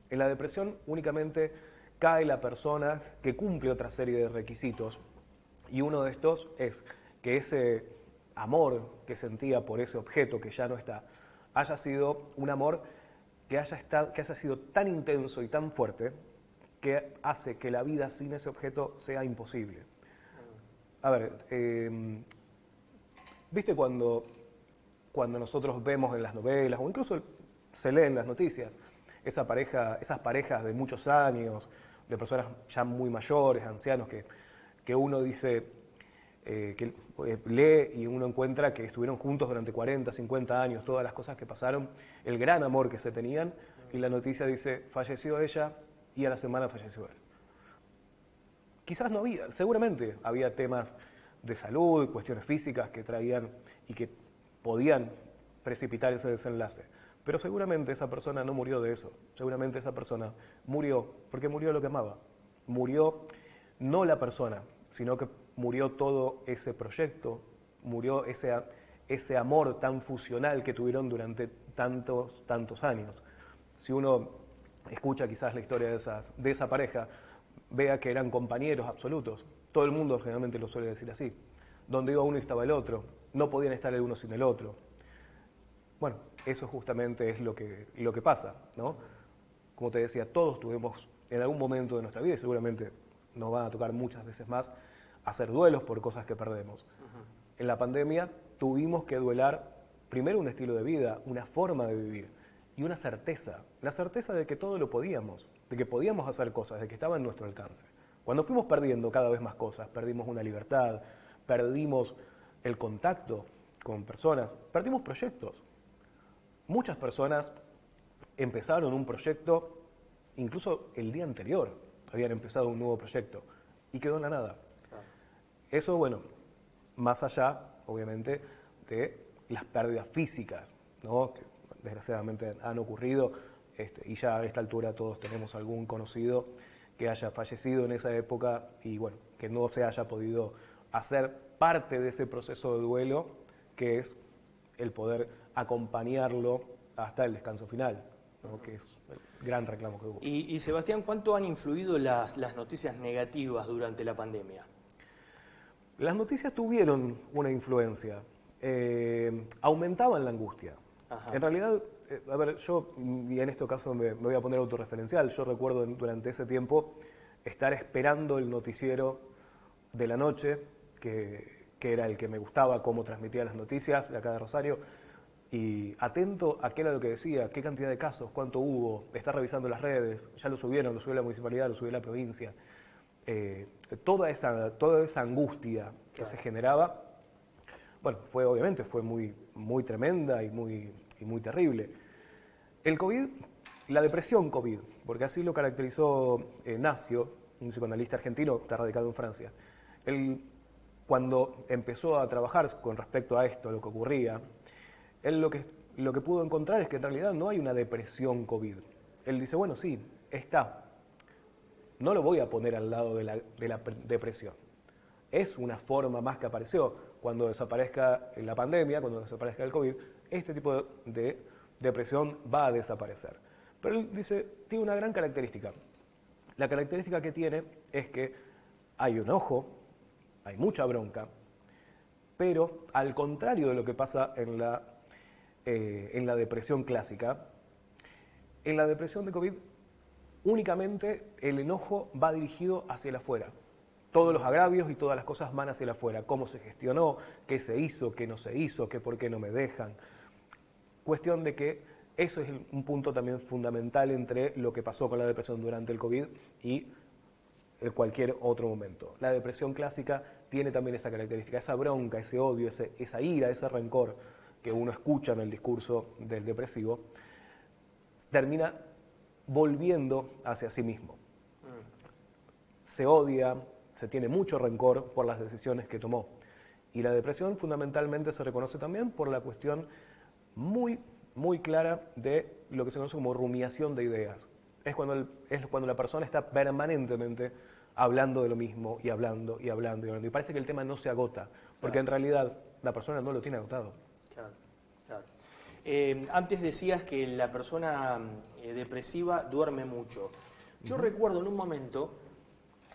Speaker 6: En la depresión únicamente cae la persona que cumple otra serie de requisitos, y uno de estos es que ese amor que sentía por ese objeto que ya no está, haya sido un amor que haya sido tan intenso y tan fuerte que hace que la vida sin ese objeto sea imposible. A ver, ¿viste cuando nosotros vemos en las novelas, o incluso se lee en las noticias, esas parejas de muchos años, de personas ya muy mayores, ancianos, que uno dice, que lee y uno encuentra que estuvieron juntos durante 40, 50 años, todas las cosas que pasaron, el gran amor que se tenían, y la noticia dice, falleció ella y a la semana falleció él? Quizás no había, seguramente había temas de salud, cuestiones físicas que traían y que podían precipitar ese desenlace. Pero seguramente esa persona no murió de eso. Seguramente esa persona murió porque murió lo que amaba. Murió no la persona, sino que murió todo ese proyecto, murió ese amor tan fusional que tuvieron durante tantos años. Si uno escucha quizás la historia de esa pareja, vea que eran compañeros absolutos. Todo el mundo generalmente lo suele decir así. Donde iba uno estaba el otro. No podían estar el uno sin el otro. Bueno, eso justamente es lo que pasa, ¿no? Como te decía, todos tuvimos en algún momento de nuestra vida, y seguramente nos van a tocar muchas veces más, hacer duelos por cosas que perdemos. En la pandemia tuvimos que duelar primero un estilo de vida, una forma de vivir y una certeza, la certeza de que todo lo podíamos, de que podíamos hacer cosas, de que estaba en nuestro alcance. Cuando fuimos perdiendo cada vez más cosas, perdimos una libertad, perdimos el contacto con personas, perdimos proyectos. Muchas personas empezaron un proyecto, incluso el día anterior habían empezado un nuevo proyecto y quedó en la nada. Eso, bueno, más allá, obviamente, de las pérdidas físicas, ¿no? Que desgraciadamente han ocurrido, y ya a esta altura todos tenemos algún conocido que haya fallecido en esa época y, bueno, que no se haya podido hacer parte de ese proceso de duelo, que es el poder acompañarlo hasta el descanso final, ¿no? Que es el gran reclamo que hubo.
Speaker 1: Y Sebastián, ¿cuánto han influido las noticias negativas durante la pandemia?
Speaker 6: Las noticias tuvieron una influencia, aumentaban la angustia. Ajá. En realidad, a ver, yo, y en este caso me voy a poner autorreferencial, yo recuerdo durante ese tiempo estar esperando el noticiero de la noche, que era el que me gustaba, cómo transmitía las noticias de acá de Rosario, y atento a qué era lo que decía, qué cantidad de casos, cuánto hubo, estar revisando las redes, ya lo subió la municipalidad, lo subió la provincia. Toda esa angustia que se generaba, bueno, obviamente fue muy tremenda y muy terrible. El COVID la depresión COVID, porque así lo caracterizó Nacio, un psicoanalista argentino que está radicado en Francia. Él, cuando empezó a trabajar con respecto a esto, lo que ocurría, él lo que pudo encontrar es que en realidad no hay una depresión COVID. Él dice, bueno, sí, está. No lo voy a poner al lado de la depresión. Es una forma más que apareció. Cuando desaparezca la pandemia, cuando desaparezca el COVID, este tipo de depresión va a desaparecer. Pero él dice, tiene una gran característica. La característica que tiene es que hay enojo, hay mucha bronca, pero al contrario de lo que pasa en la depresión clásica, en la depresión de COVID únicamente el enojo va dirigido hacia el afuera. Todos los agravios y todas las cosas van hacia el afuera. Cómo se gestionó, qué se hizo, qué no se hizo, qué por qué no me dejan. Cuestión de que eso es un punto también fundamental entre lo que pasó con la depresión durante el COVID y cualquier otro momento. La depresión clásica tiene también esa característica, esa bronca, ese odio, esa ira, ese rencor que uno escucha en el discurso del depresivo, termina volviendo hacia sí mismo. Se odia, se tiene mucho rencor por las decisiones que tomó. Y la depresión fundamentalmente se reconoce también por la cuestión muy clara de lo que se conoce como rumiación de ideas. Es cuando la persona está permanentemente hablando de lo mismo y hablando y hablando y hablando. Y parece que el tema no se agota, porque en realidad la persona no lo tiene agotado.
Speaker 1: Claro, claro. Antes decías que la persona depresiva duerme mucho. Yo recuerdo en un momento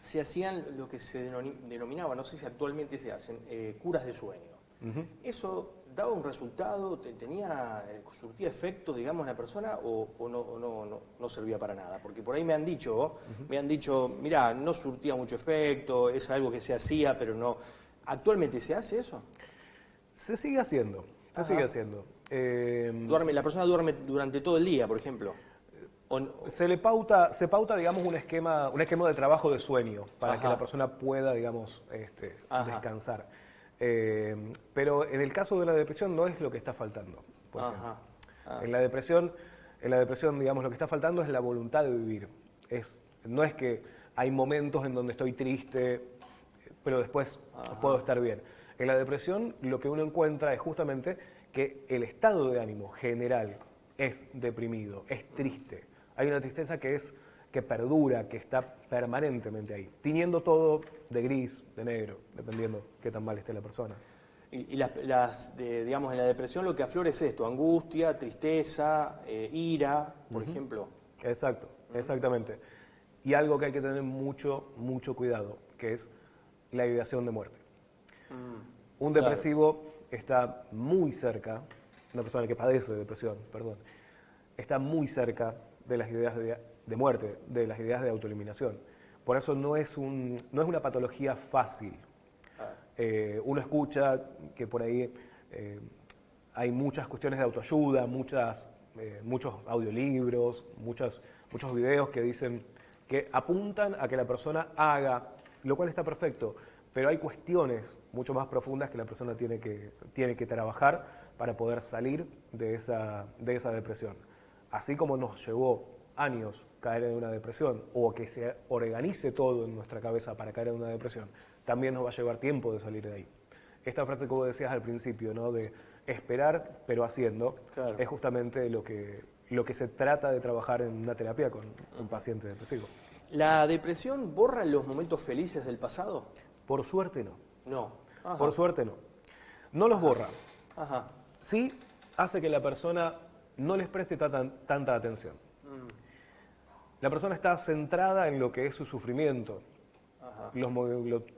Speaker 1: se hacían lo que se denominaba, no sé si actualmente se hacen, curas de sueño. ¿Eso daba un resultado? ¿Surtía efecto, digamos, en la persona o no servía para nada? Porque por ahí me han dicho, mirá, no surtía mucho efecto, es algo que se hacía, pero no. ¿Actualmente se hace eso?
Speaker 6: Se sigue haciendo, sigue haciendo.
Speaker 1: ¿La persona duerme durante todo el día, por ejemplo?
Speaker 6: Se pauta, digamos, un esquema de trabajo de sueño para que la persona pueda, digamos, descansar. Pero en el caso de la depresión no es lo que está faltando. Por ejemplo. En la depresión, digamos, lo que está faltando es la voluntad de vivir. No es que hay momentos en donde estoy triste, pero después puedo estar bien. En la depresión lo que uno encuentra es justamente que el estado de ánimo general es deprimido, es triste. Hay una tristeza que perdura, que está permanentemente ahí, tiñendo todo de gris, de negro, dependiendo qué tan mal esté la persona.
Speaker 1: Y digamos, en la depresión lo que aflora es esto: angustia, tristeza, ira, por ejemplo.
Speaker 6: Exacto, exactamente. Y algo que hay que tener mucho cuidado, que es la ideación de muerte. Un depresivo está muy cerca, una persona que padece de depresión, perdón, está muy cerca de las ideas de muerte, de las ideas de autoeliminación. Por eso no es una patología fácil. Uno escucha que por ahí hay muchas cuestiones de autoayuda, muchos audiolibros, muchos videos que dicen que apuntan a que la persona haga, lo cual está perfecto, pero hay cuestiones mucho más profundas que la persona tiene que trabajar para poder salir de esa depresión. Así como nos llevó años caer en una depresión o que se organice todo en nuestra cabeza para caer en una depresión, también nos va a llevar tiempo de salir de ahí. Esta frase que vos decías al principio, ¿no?, de esperar pero haciendo, claro, es justamente lo que se trata de trabajar en una terapia con un paciente depresivo.
Speaker 1: ¿La depresión borra los momentos felices del pasado?
Speaker 6: Por suerte no.
Speaker 1: No. Ajá.
Speaker 6: Por suerte no. No los borra.
Speaker 1: Ajá.
Speaker 6: Sí hace que la persona no les preste tanta atención. La persona está centrada en lo que es su sufrimiento.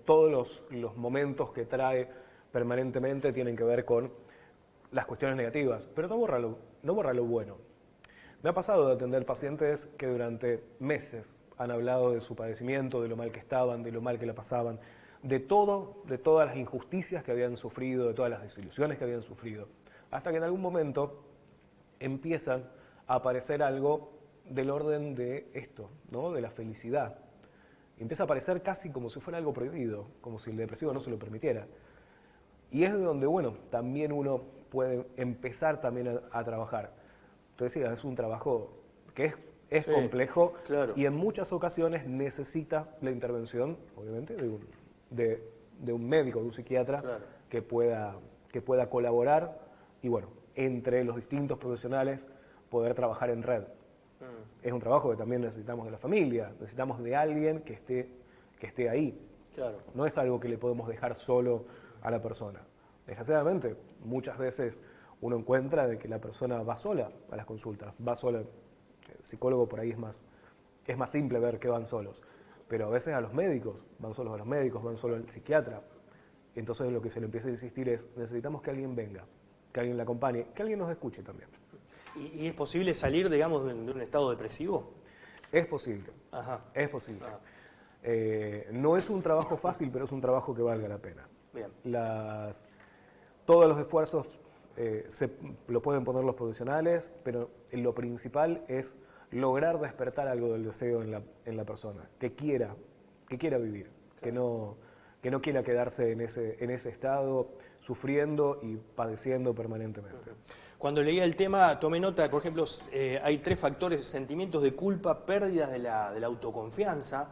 Speaker 6: Todos los momentos que trae permanentemente tienen que ver con las cuestiones negativas, pero no borra lo bueno. Me ha pasado de atender pacientes que durante meses han hablado de su padecimiento, de lo mal que estaban, de lo mal que la pasaban, de todas las injusticias que habían sufrido, de todas las desilusiones que habían sufrido, hasta que en algún momento empiezan a aparecer algo del orden de esto, ¿no?, de la felicidad. Y empieza a aparecer casi como si fuera algo prohibido, como si el depresivo no se lo permitiera. Y es de donde, bueno, también uno puede empezar también a trabajar. Tú decías, es un trabajo porque es
Speaker 1: Sí,
Speaker 6: complejo
Speaker 1: claro.
Speaker 6: y en muchas ocasiones necesita la intervención, obviamente, de un médico, de un psiquiatra
Speaker 1: Claro.
Speaker 6: que pueda colaborar y, bueno, entre los distintos profesionales poder trabajar en red. Es un trabajo que también necesitamos de la familia, necesitamos de alguien que esté ahí.
Speaker 1: Claro.
Speaker 6: No es algo que le podemos dejar solo a la persona. Desgraciadamente, muchas veces uno encuentra de que la persona va sola a las consultas, va sola. El psicólogo por ahí es más simple ver que van solos, pero a veces a los médicos, van solos a los médicos, van solo al psiquiatra. Entonces lo que se le empieza a insistir es, necesitamos que alguien venga, que alguien la acompañe, que alguien nos escuche también.
Speaker 1: ¿Y es posible salir, digamos, de un estado depresivo?
Speaker 6: Es posible,
Speaker 1: Ajá.
Speaker 6: es posible.
Speaker 1: Ah.
Speaker 6: No es un trabajo fácil, pero es un trabajo que valga la pena.
Speaker 1: Bien.
Speaker 6: Todos los esfuerzos lo pueden poner los profesionales, pero lo principal es lograr despertar algo del deseo en la persona, que quiera vivir, claro. que no quiera quedarse en ese estado sufriendo y padeciendo permanentemente.
Speaker 1: Cuando leía el tema, tomé nota, por ejemplo, hay 3 factores: sentimientos de culpa, pérdidas de la autoconfianza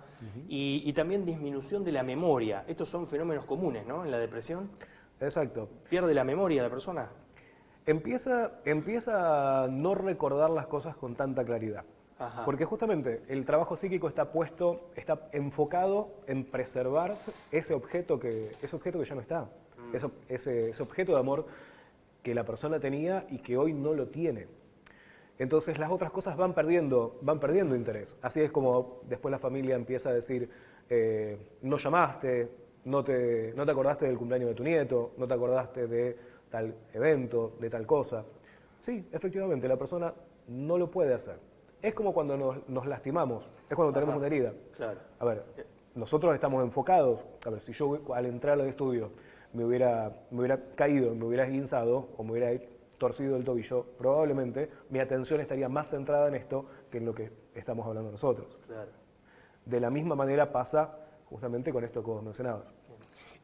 Speaker 1: y también disminución de la memoria. Estos son fenómenos comunes, ¿no?, en la depresión.
Speaker 6: Exacto.
Speaker 1: ¿Pierde la memoria la persona?
Speaker 6: Empieza a no recordar las cosas con tanta claridad.
Speaker 1: Ajá.
Speaker 6: Porque justamente el trabajo psíquico está enfocado en preservar ese objeto que ya no está. Ese objeto de amor que la persona tenía y que hoy no lo tiene. Entonces las otras cosas van perdiendo interés. Así es como después la familia empieza a decir, no llamaste, no te acordaste del cumpleaños de tu nieto, no te acordaste de tal evento, de tal cosa. Sí, efectivamente, la persona no lo puede hacer. Es como cuando nos lastimamos, es cuando tenemos una herida.
Speaker 1: Claro.
Speaker 6: A ver, nosotros estamos enfocados. A ver, si yo al entrar al estudio me hubiera caído, me hubiera esguinzado o me hubiera torcido el tobillo, probablemente mi atención estaría más centrada en esto que en lo que estamos hablando nosotros.
Speaker 1: Claro.
Speaker 6: De la misma manera pasa justamente con esto que vos mencionabas.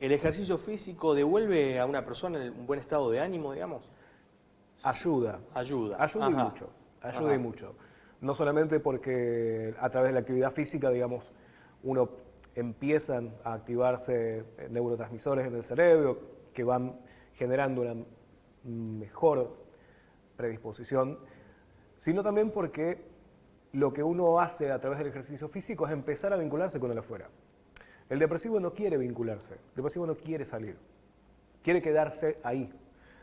Speaker 1: ¿El ejercicio físico devuelve a una persona un buen estado de ánimo, digamos?
Speaker 6: Ayuda y mucho, ayuda y mucho. No solamente porque a través de la actividad física, digamos, empiezan a activarse neurotransmisores en el cerebro que van generando una mejor predisposición, sino también porque lo que uno hace a través del ejercicio físico es empezar a vincularse con el afuera. El depresivo no quiere vincularse, el depresivo no quiere salir, quiere quedarse ahí.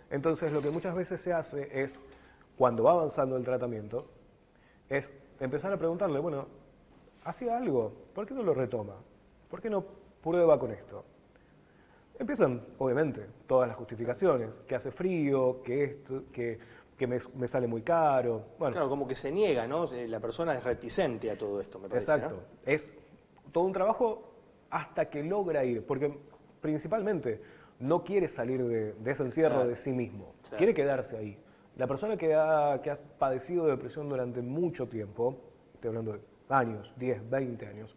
Speaker 6: Entonces lo que muchas veces se hace es, cuando va avanzando el tratamiento, es empezar a preguntarle, bueno, hacía algo, ¿por qué no lo retoma? ¿Por qué no prueba con esto? Empiezan, obviamente, todas las justificaciones, que hace frío, que esto, que me sale muy caro. Bueno,
Speaker 1: claro, como que se niega, ¿no? La persona es reticente a todo esto, me parece.
Speaker 6: Exacto. ¿No? Es todo un trabajo hasta que logra ir, porque principalmente no quiere salir de ese encierro, claro, de sí mismo, claro, quiere quedarse ahí. La persona que ha padecido de depresión durante mucho tiempo, estoy hablando de años, 10, 20 años,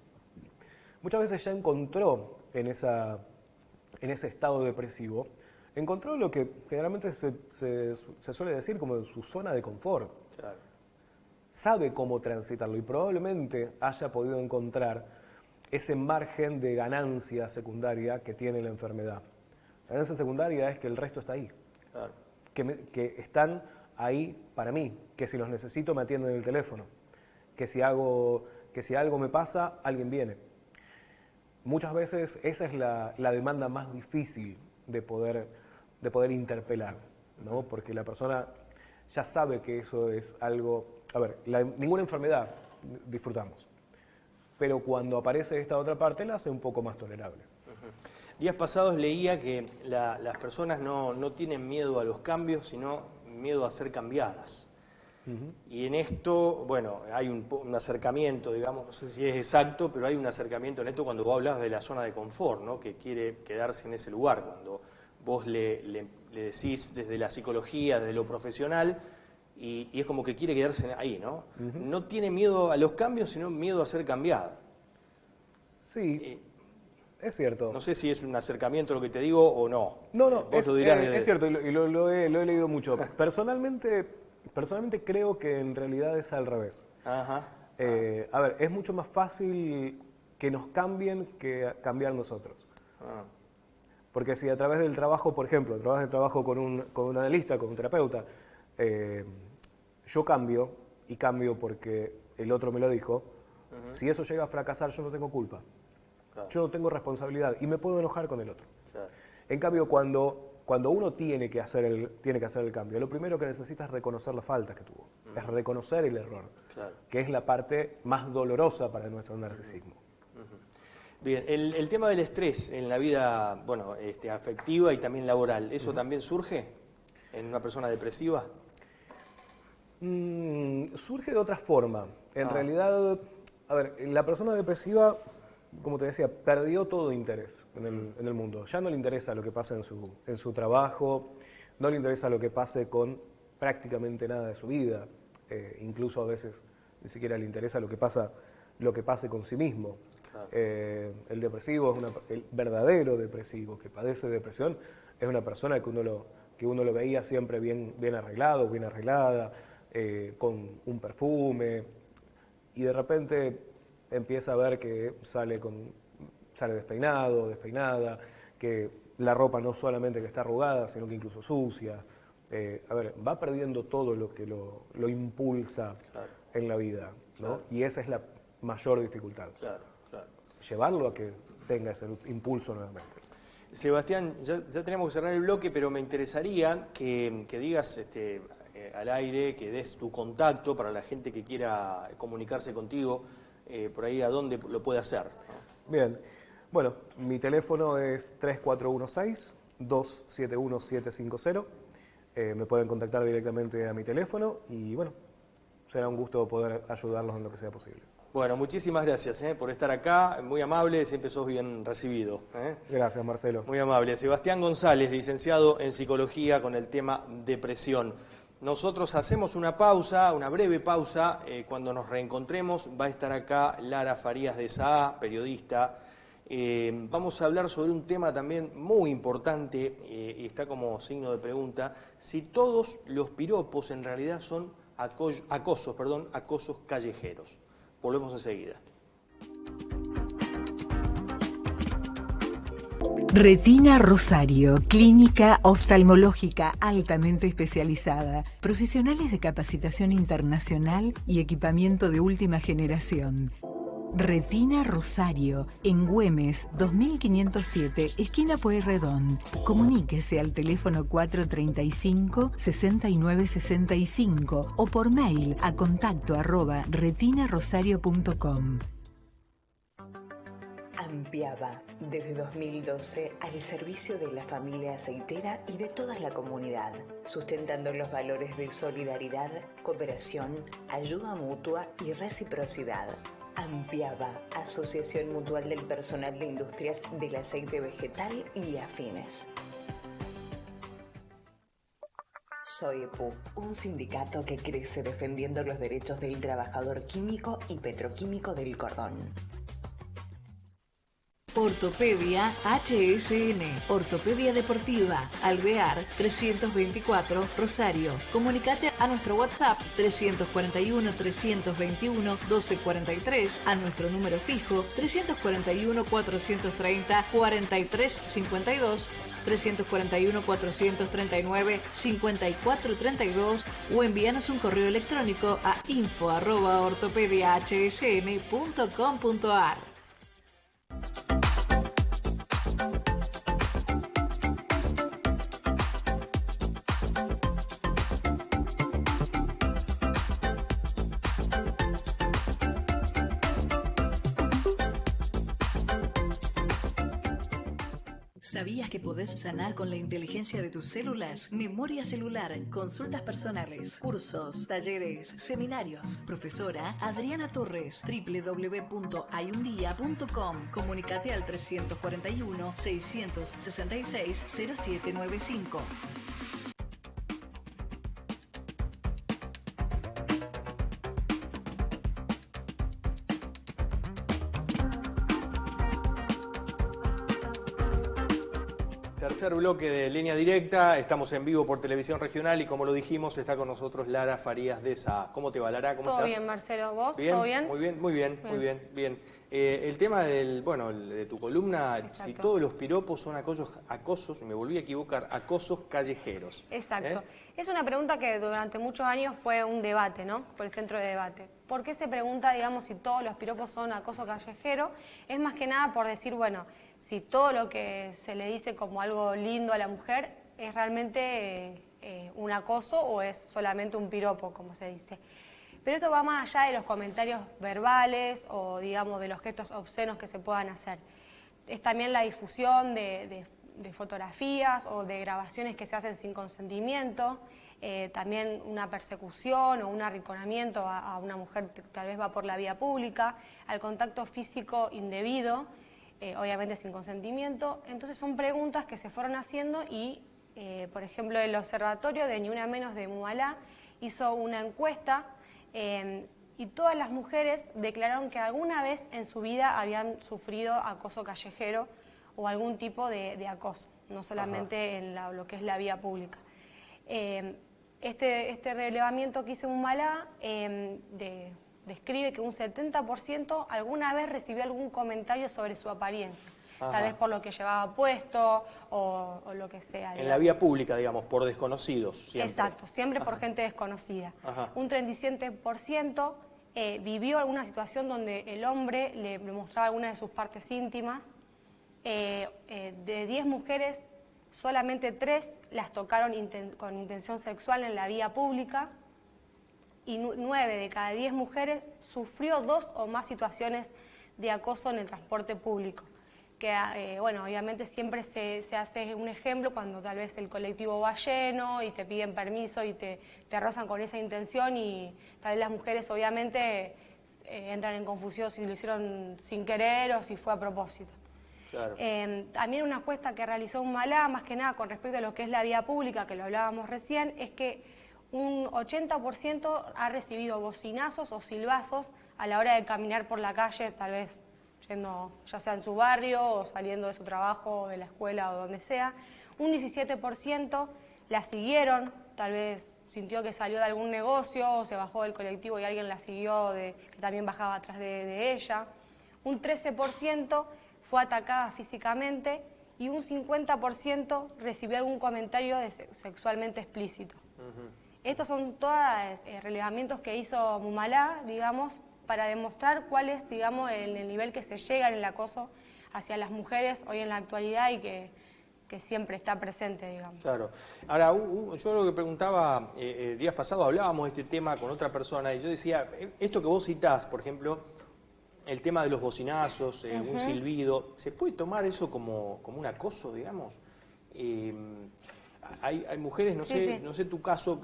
Speaker 6: muchas veces ya encontró en ese estado depresivo, encontró lo que generalmente se suele decir como su zona de confort.
Speaker 1: Claro.
Speaker 6: Sabe cómo transitarlo y probablemente haya podido encontrar ese margen de ganancia secundaria que tiene la enfermedad. La ganancia secundaria es que el resto está ahí.
Speaker 1: Claro.
Speaker 6: Que están ahí para mí, que si los necesito me atienden el teléfono, que si algo me pasa, alguien viene. Muchas veces esa es la demanda más difícil de poder interpelar, ¿no? Porque la persona ya sabe que eso es algo... A ver, ninguna enfermedad disfrutamos, pero cuando aparece esta otra parte la hace un poco más tolerable.
Speaker 1: Días pasados leía que las personas no tienen miedo a los cambios, sino miedo a ser cambiadas. Y en esto, bueno, hay un acercamiento, digamos, no sé si es exacto, pero hay un acercamiento en esto cuando vos hablas de la zona de confort, ¿no? Que quiere quedarse en ese lugar. Cuando vos le decís desde la psicología, desde lo profesional, y es como que quiere quedarse ahí, ¿no? No tiene miedo a los cambios, sino miedo a ser cambiada.
Speaker 6: Sí. Es cierto.
Speaker 1: No sé si es un acercamiento lo que te digo o no.
Speaker 6: No,
Speaker 1: vos lo dirás
Speaker 6: es cierto, y lo he leído mucho. Personalmente creo que en realidad es al revés.
Speaker 1: Ajá.
Speaker 6: A ver, es mucho más fácil que nos cambien que cambiar nosotros.
Speaker 1: Ah.
Speaker 6: Porque si a través del trabajo, por ejemplo, a través del trabajo con un analista, con un terapeuta, yo cambio, y cambio porque el otro me lo dijo, si eso llega a fracasar, yo no tengo culpa.
Speaker 1: Claro.
Speaker 6: Yo no tengo responsabilidad y me puedo enojar con el otro.
Speaker 1: Claro.
Speaker 6: En cambio, cuando uno tiene que hacer el cambio, lo primero que necesita es reconocer las faltas que tuvo, es reconocer el error,
Speaker 1: Claro.
Speaker 6: que es la parte más dolorosa para nuestro narcisismo.
Speaker 1: Bien, el tema del estrés en la vida, bueno, afectiva y también laboral, ¿eso también surge en una persona depresiva?
Speaker 6: Surge de otra forma. En realidad, a ver, la persona depresiva, como te decía, perdió todo interés en el mundo. Ya no le interesa lo que pasa en su trabajo, no le interesa lo que pase con prácticamente nada de su vida. Incluso a veces ni siquiera le interesa lo que pase con sí mismo. Claro. El depresivo, el verdadero depresivo que padece depresión, es una persona que uno lo veía siempre bien arreglado, bien arreglada, con un perfume, y de repente empieza a ver que sale despeinado, despeinada, que la ropa no solamente que está arrugada, sino que incluso sucia. A ver, va perdiendo todo lo que lo impulsa en la vida, ¿no? Claro. Y esa es la mayor dificultad. Claro. Llevarlo a que tenga ese impulso nuevamente.
Speaker 1: Sebastián, ya tenemos que cerrar el bloque, pero me interesaría que digas al aire, que des tu contacto para la gente que quiera comunicarse contigo, por ahí a dónde lo puede hacer.
Speaker 6: Bien, bueno, mi teléfono es 3416-271-750. Me pueden contactar directamente a mi teléfono y bueno, será un gusto poder ayudarlos en lo que sea posible.
Speaker 1: Bueno, muchísimas gracias por estar acá, muy amable, siempre sos bien recibido.
Speaker 6: Gracias, Marcelo.
Speaker 1: Muy amable. Sebastián González, licenciado en Psicología con el tema depresión. Nosotros hacemos una pausa, una breve pausa, cuando nos reencontremos va a estar acá Lara Farías de Saá, periodista. Vamos a hablar sobre un tema también muy importante, y está como signo de pregunta, si todos los piropos en realidad son acosos callejeros. Volvemos enseguida.
Speaker 7: Retina Rosario, clínica oftalmológica altamente especializada, profesionales de capacitación internacional y equipamiento de última generación. Retina Rosario, en Güemes, 2507, esquina Pueyrredón. Comuníquese al teléfono 435-6965 o por mail a contacto@retinarosario.com. Ampiaba, desde 2012, al servicio de la familia aceitera y de toda la comunidad, sustentando los valores de solidaridad, cooperación, ayuda mutua y reciprocidad. Ampiaba, Asociación Mutual del Personal de Industrias del Aceite Vegetal y Afines. SOEPU, un sindicato que crece defendiendo los derechos del trabajador químico y petroquímico del cordón.
Speaker 3: Ortopedia HSN, Ortopedia Deportiva, Alvear 324, Rosario. Comunicate a nuestro WhatsApp 341-321-1243, a nuestro número fijo 341-430-4352, 341-439-5432 o envíanos un correo electrónico a info@ortopediahsn.com.ar. ¿Sabías que podés sanar con la inteligencia de tus células? Memoria celular, consultas personales, cursos, talleres, seminarios. Profesora Adriana Torres, www.hayundia.com. Comunicate al 341-666-0795.
Speaker 1: Tercer bloque de Línea Directa, estamos en vivo por Televisión Regional y como lo dijimos está con nosotros Lara Farías de SA. ¿Cómo te va, Lara? ¿Cómo estás?
Speaker 8: Todo bien, Marcelo, ¿vos?
Speaker 1: ¿Bien?
Speaker 8: ¿Todo bien?
Speaker 1: Muy bien. El tema de tu columna,
Speaker 8: Exacto.
Speaker 1: si todos los piropos son acosos, me volví a equivocar, acosos callejeros.
Speaker 8: Exacto. Es una pregunta que durante muchos años fue un debate, ¿no? Fue el centro de debate. ¿Por qué se pregunta, digamos, si todos los piropos son acoso callejero? Es más que nada por decir, bueno, si todo lo que se le dice como algo lindo a la mujer es realmente un acoso o es solamente un piropo, como se dice. Pero esto va más allá de los comentarios verbales o, digamos, de los gestos obscenos que se puedan hacer. Es también la difusión de fotografías o de grabaciones que se hacen sin consentimiento, también una persecución o un arrinconamiento a una mujer que tal vez va por la vía pública, al contacto físico indebido, obviamente sin consentimiento. Entonces son preguntas que se fueron haciendo y, por ejemplo, el observatorio de Ni Una Menos de Mumalá hizo una encuesta y todas las mujeres declararon que alguna vez en su vida habían sufrido acoso callejero o algún tipo de acoso, no solamente en lo que es la vía pública. Este relevamiento que hizo Mumalá describe que un 70% alguna vez recibió algún comentario sobre su apariencia. Ajá. Tal vez por lo que llevaba puesto o lo que sea.
Speaker 1: En la vía pública, digamos, por desconocidos. Siempre.
Speaker 8: Exacto, siempre por gente desconocida. Ajá. Un 37% vivió alguna situación donde el hombre le mostraba alguna de sus partes íntimas. De 10 mujeres, solamente 3 las tocaron con intención sexual en la vía pública. Y 9 de cada 10 mujeres sufrió 2 o más situaciones de acoso en el transporte público. Que, bueno, obviamente siempre se hace un ejemplo cuando tal vez el colectivo va lleno y te piden permiso y te rozan con esa intención y tal vez las mujeres obviamente entran en confusión si lo hicieron sin querer o si fue a propósito. Claro. También una encuesta que realizó Mumalá, más que nada con respecto a lo que es la vía pública, que lo hablábamos recién, es que un 80% ha recibido bocinazos o silbazos a la hora de caminar por la calle, tal vez yendo ya sea en su barrio o saliendo de su trabajo, de la escuela o donde sea. Un 17% la siguieron, tal vez sintió que salió de algún negocio o se bajó del colectivo y alguien la siguió, que también bajaba atrás de ella. Un 13% fue atacada físicamente y un 50% recibió algún comentario sexualmente explícito. Estos son todos relevamientos que hizo Mumalá, digamos, para demostrar cuál es, digamos, el nivel que se llega en el acoso hacia las mujeres hoy en la actualidad y que siempre está presente, digamos.
Speaker 1: Claro. Ahora, yo lo que preguntaba, días pasados hablábamos de este tema con otra persona y yo decía, esto que vos citás, por ejemplo, el tema de los bocinazos, un silbido, ¿se puede tomar eso como un acoso, digamos? Hay mujeres, no sé tu caso,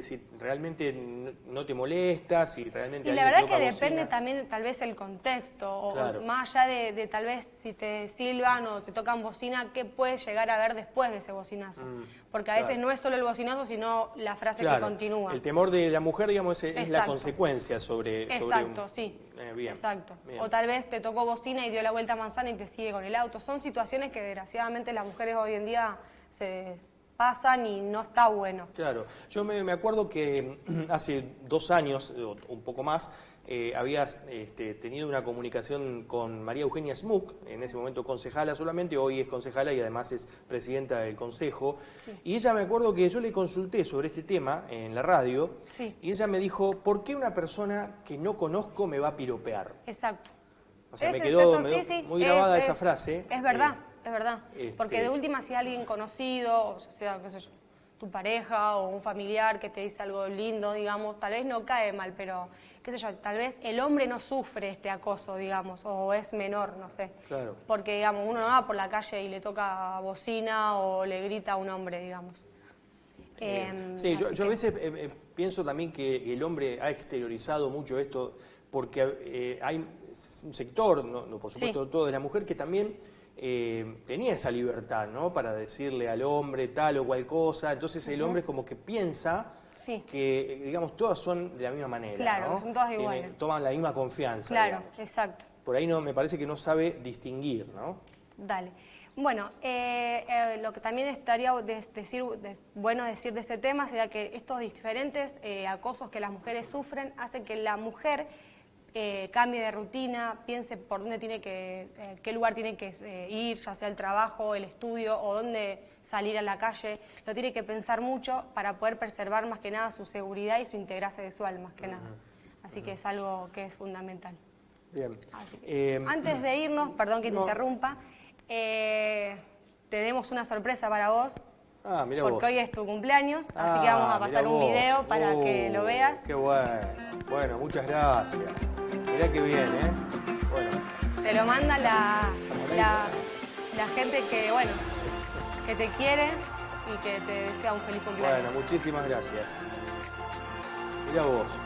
Speaker 1: si realmente no te molesta, si realmente...
Speaker 8: Y la verdad que depende también tal vez el contexto, claro. O más allá de tal vez si te silban o te tocan bocina, ¿qué puedes llegar a ver después de ese bocinazo? Porque a veces no es solo el bocinazo, sino la frase que continúa.
Speaker 1: El temor de la mujer, digamos, es la consecuencia sobre...
Speaker 8: Exacto, sí.
Speaker 1: Bien.
Speaker 8: Exacto.
Speaker 1: Bien.
Speaker 8: O tal vez te tocó bocina y dio la vuelta a manzana y te sigue con el auto. Son situaciones que desgraciadamente las mujeres hoy en día se pasan y no está bueno.
Speaker 1: Claro. Yo me acuerdo que hace 2 años, o un poco más, habías tenido una comunicación con María Eugenia Smuck, en ese momento concejala solamente, hoy es concejala y además es presidenta del Consejo. Sí. Y ella, me acuerdo que yo le consulté sobre este tema en la radio, sí. Y ella me dijo, ¿por qué una persona que no conozco me va a piropear?
Speaker 8: Exacto.
Speaker 1: O sea, me quedó muy grabada esa frase.
Speaker 8: Es verdad. Es verdad, porque de última si alguien conocido, o sea, qué sé yo, tu pareja o un familiar que te dice algo lindo, digamos, tal vez no cae mal, pero qué sé yo, tal vez el hombre no sufre este acoso, digamos, o es menor, no sé. Claro. Porque, digamos, uno no va por la calle y le toca bocina o le grita a un hombre, digamos.
Speaker 1: Sí, yo a veces pienso también que el hombre ha exteriorizado mucho esto, porque hay un sector, no por supuesto todo de la mujer, que también... tenía esa libertad, ¿no? Para decirle al hombre tal o cual cosa, entonces el hombre como que piensa que, digamos, todas son de la misma manera,
Speaker 8: claro,
Speaker 1: ¿no?
Speaker 8: Son todas iguales.
Speaker 1: Toman la misma confianza,
Speaker 8: claro,
Speaker 1: digamos.
Speaker 8: Exacto.
Speaker 1: Por ahí me parece que no sabe distinguir, ¿no?
Speaker 8: Dale. Bueno, lo que también estaría bueno decir de ese tema sería que estos diferentes acosos que las mujeres sufren hacen que la mujer cambie de rutina, piense por dónde tiene qué lugar tiene que ir, ya sea el trabajo, el estudio o dónde salir a la calle. Lo tiene que pensar mucho para poder preservar más que nada su seguridad y su integrarse visual más que nada. Así que es algo que es fundamental.
Speaker 1: Bien.
Speaker 8: Antes de irnos, perdón que te interrumpa, tenemos una sorpresa para vos.
Speaker 1: Mira
Speaker 8: porque
Speaker 1: vos.
Speaker 8: Hoy es tu cumpleaños, así que vamos a pasar un video para que lo veas.
Speaker 1: Qué bueno. Bueno, muchas gracias. Mirá qué bien, ¿eh? Bueno.
Speaker 8: Te lo manda la gente que, bueno, que te quiere y que te desea un feliz cumpleaños.
Speaker 1: Bueno, muchísimas gracias. Mirá vos.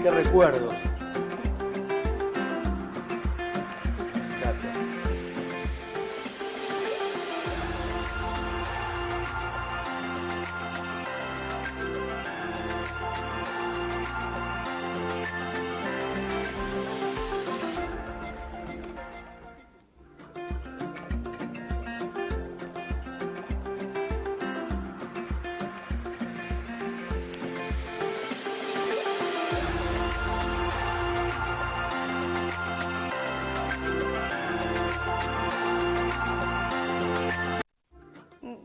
Speaker 1: Qué recuerdos. Gracias.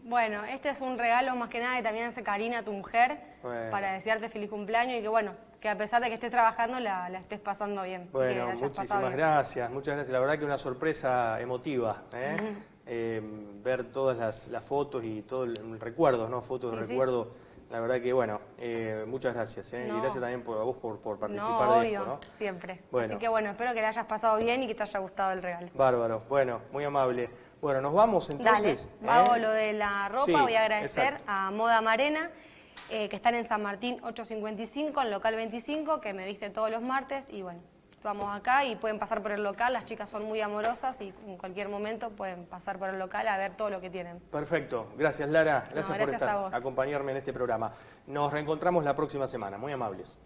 Speaker 8: Bueno, este es un regalo más que nada que también hace Karina, tu mujer, para desearte feliz cumpleaños y que bueno, que a pesar de que estés trabajando la estés pasando bien.
Speaker 1: Bueno, muchísimas gracias, muchas gracias. La verdad que una sorpresa emotiva, ver todas las fotos y todo el recuerdo, ¿no? Fotos de recuerdo. La verdad que bueno, muchas gracias, y gracias también a vos por participar de esto, ¿no?
Speaker 8: Siempre.
Speaker 1: Bueno.
Speaker 8: Así que bueno, espero que le hayas pasado bien y que te haya gustado el regalo.
Speaker 1: Bárbaro, bueno, muy amable. Bueno, nos vamos entonces.
Speaker 8: Dale, hago lo de la ropa,
Speaker 1: Sí,
Speaker 8: voy a agradecer
Speaker 1: exacto.
Speaker 8: a Moda Marena, que están en San Martín 855, en local 25, que me viste todos los martes y bueno, vamos acá y pueden pasar por el local, las chicas son muy amorosas y en cualquier momento pueden pasar por el local a ver todo lo que tienen.
Speaker 1: Perfecto, gracias Lara, gracias por
Speaker 8: gracias a
Speaker 1: estar,
Speaker 8: vos.
Speaker 1: acompañarme en este programa. Nos reencontramos la próxima semana, muy amables.